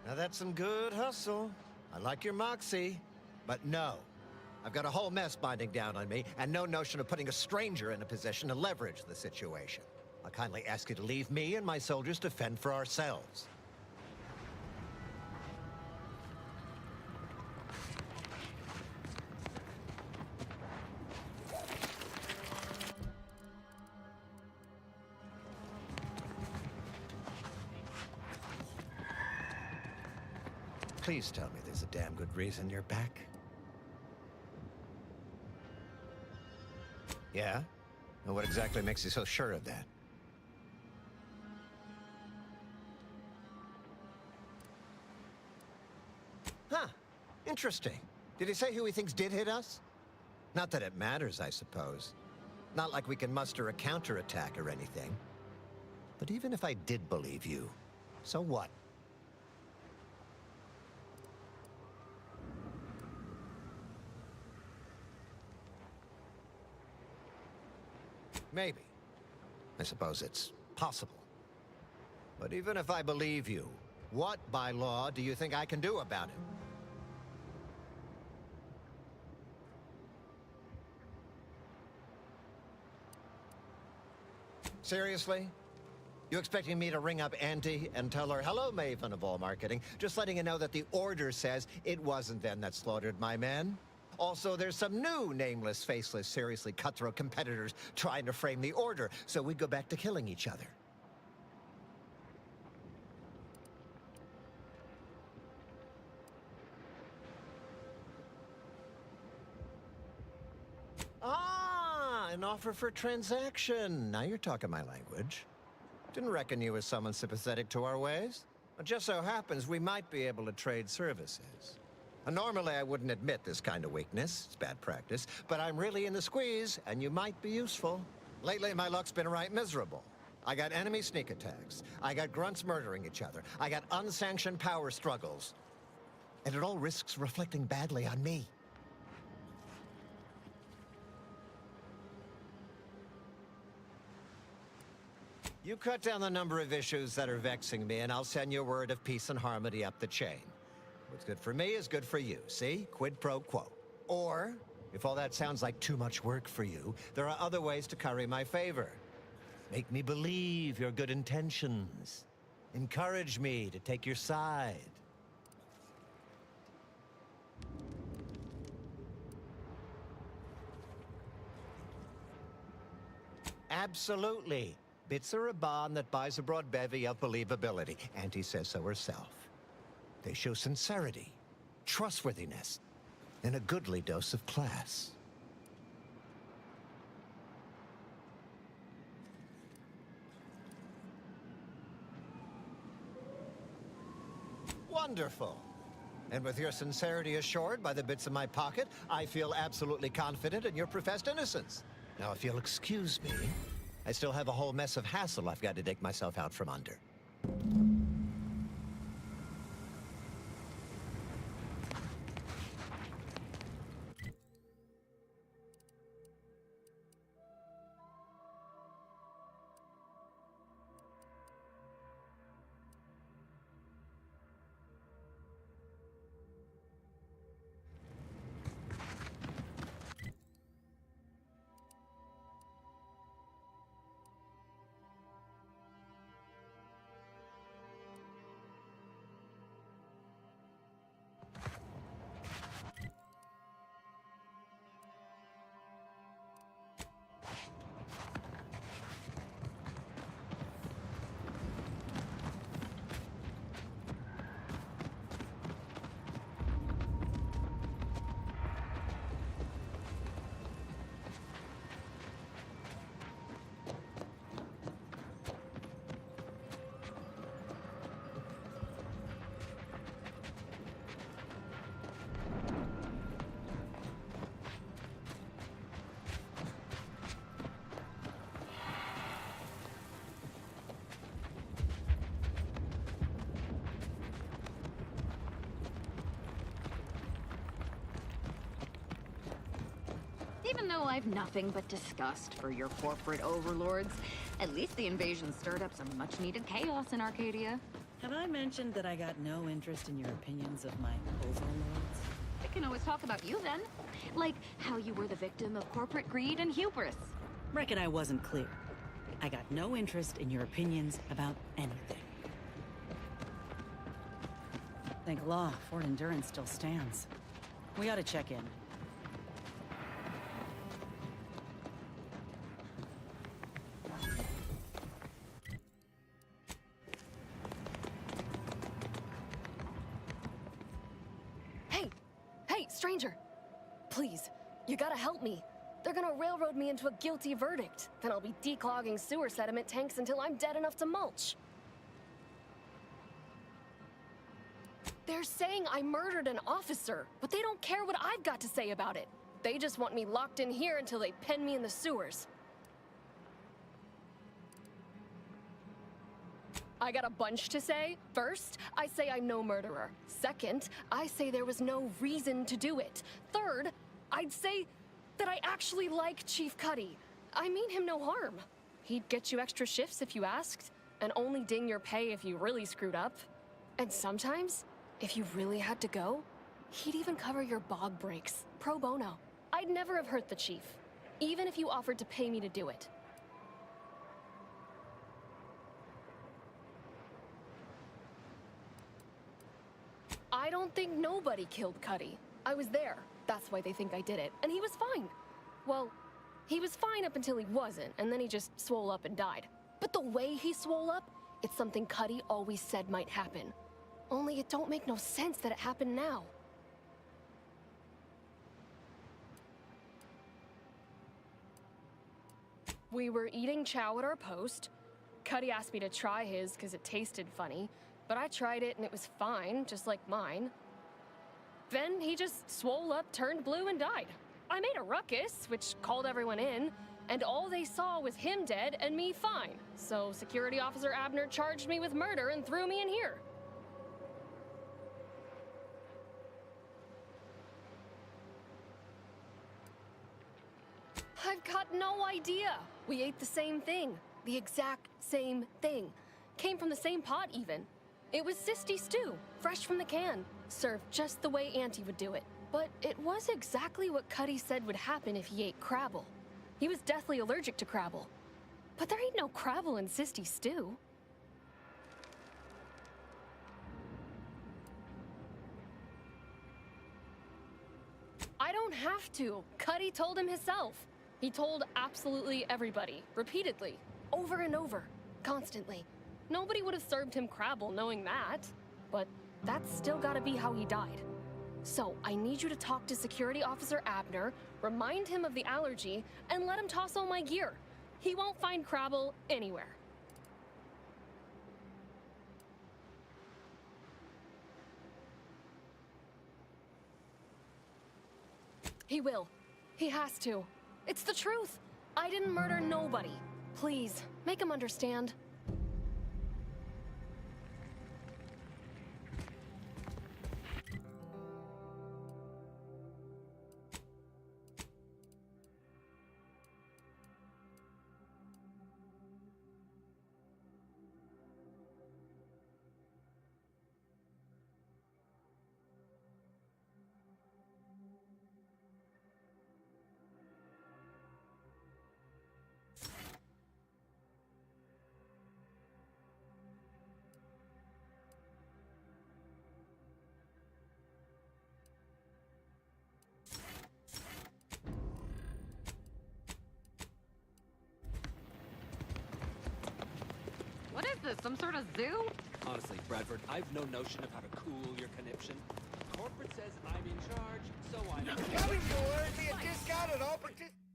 Now that's some good hustle. I like your moxie. But no. I've got a whole mess binding down on me, and no notion of putting a stranger in a position to leverage the situation. I'll kindly ask you to leave me and my soldiers to fend for ourselves. Please tell me there's a damn good reason you're back. Yeah? What exactly makes you so sure of that? Huh. Interesting. Did he say who he thinks did hit us? Not that it matters, I suppose. Not like we can muster a counterattack or anything. But even if I did believe you, so what? Maybe. I suppose it's possible. But even if I believe you, what, by law, do you think I can do about it? Seriously? You expecting me to ring up Auntie and tell her, hello, Maven of all marketing, just letting you know that the order says it wasn't them that slaughtered my men? Also, there's some new nameless, faceless, seriously cutthroat competitors trying to frame the order, so we go back to killing each other. Ah, an offer for transaction. Now you're talking my language. Didn't reckon you as someone sympathetic to our ways. It just so happens we might be able to trade services. Normally, I wouldn't admit this kind of weakness. It's bad practice. But I'm really in the squeeze, and you might be useful. Lately, my luck's been right miserable. I got enemy sneak attacks. I got grunts murdering each other. I got unsanctioned power struggles. And it all risks reflecting badly on me. You cut down the number of issues that are vexing me, and I'll send you a word of peace and harmony up the chain. What's good for me is good for you, see? Quid pro quo. Or, if all that sounds like too much work for you, there are other ways to curry my favor. Make me believe your good intentions. Encourage me to take your side. Absolutely. Bits are a bond that buys a broad bevy of believability. Auntie says so herself. They show sincerity, trustworthiness, and a goodly dose of class. Wonderful. And with your sincerity assured by the bits in my pocket, I feel absolutely confident in your professed innocence. Now, if you'll excuse me, I still have a whole mess of hassle I've got to dig myself out from under. Even though I've nothing but disgust for your corporate overlords, at least the invasion stirred up some much-needed chaos in Arcadia. Have I mentioned that I got no interest in your opinions of my overlords? I can always talk about you then. Like how you were the victim of corporate greed and hubris. Reckon I wasn't clear. I got no interest in your opinions about anything. Thank law, Fort Endurance still stands. We ought to check in. Hey, stranger! Please, you gotta help me. They're gonna railroad me into a guilty verdict. Then I'll be declogging sewer sediment tanks until I'm dead enough to mulch. They're saying I murdered an officer, but they don't care what I've got to say about it. They just want me locked in here until they pen me in the sewers. I got a bunch to say. First, I say I'm no murderer. Second, I say there was no reason to do it. Third, I'd say that I actually like Chief Cuddy. I mean him no harm. He'd get you extra shifts if you asked, and only ding your pay if you really screwed up. And sometimes, if you really had to go, he'd even cover your bog breaks, pro bono. I'd never have hurt the chief, even if you offered to pay me to do it. I don't think nobody killed Cuddy. I was there. That's why they think I did it. And he was fine. Well, he was fine up until he wasn't, and then he just swole up and died. But the way he swole up, it's something Cuddy always said might happen. Only it don't make no sense that it happened now. We were eating chow at our post. Cuddy asked me to try his because it tasted funny, but I tried it and it was fine, just like mine. Then he just swole up, turned blue, and died. I made a ruckus, which called everyone in, and all they saw was him dead and me fine. So Security Officer Abner charged me with murder and threw me in here. I've got no idea. We ate the same thing. The exact same thing. Came from the same pot, even. It was sisty stew, fresh from the can, served just the way Auntie would do it. But it was exactly what Cuddy said would happen if he ate Crabble. He was deathly allergic to Crabble. But there ain't no Crabble in sisty stew. I don't have to. Cuddy told him himself. He told absolutely everybody, repeatedly, over and over, constantly. Nobody would have served him Crabble knowing that, but that's still gotta be how he died. So I need you to talk to Security Officer Abner, remind him of the allergy, and let him toss all my gear. He won't find Crabble anywhere. He will. He has to. It's the truth. I didn't murder nobody. Please, make him understand. What is this, some sort of zoo? Honestly, Bradford, I've no notion of how to cool your conniption. Corporate says I'm in charge, so I'm... Coming for the discount at all participants.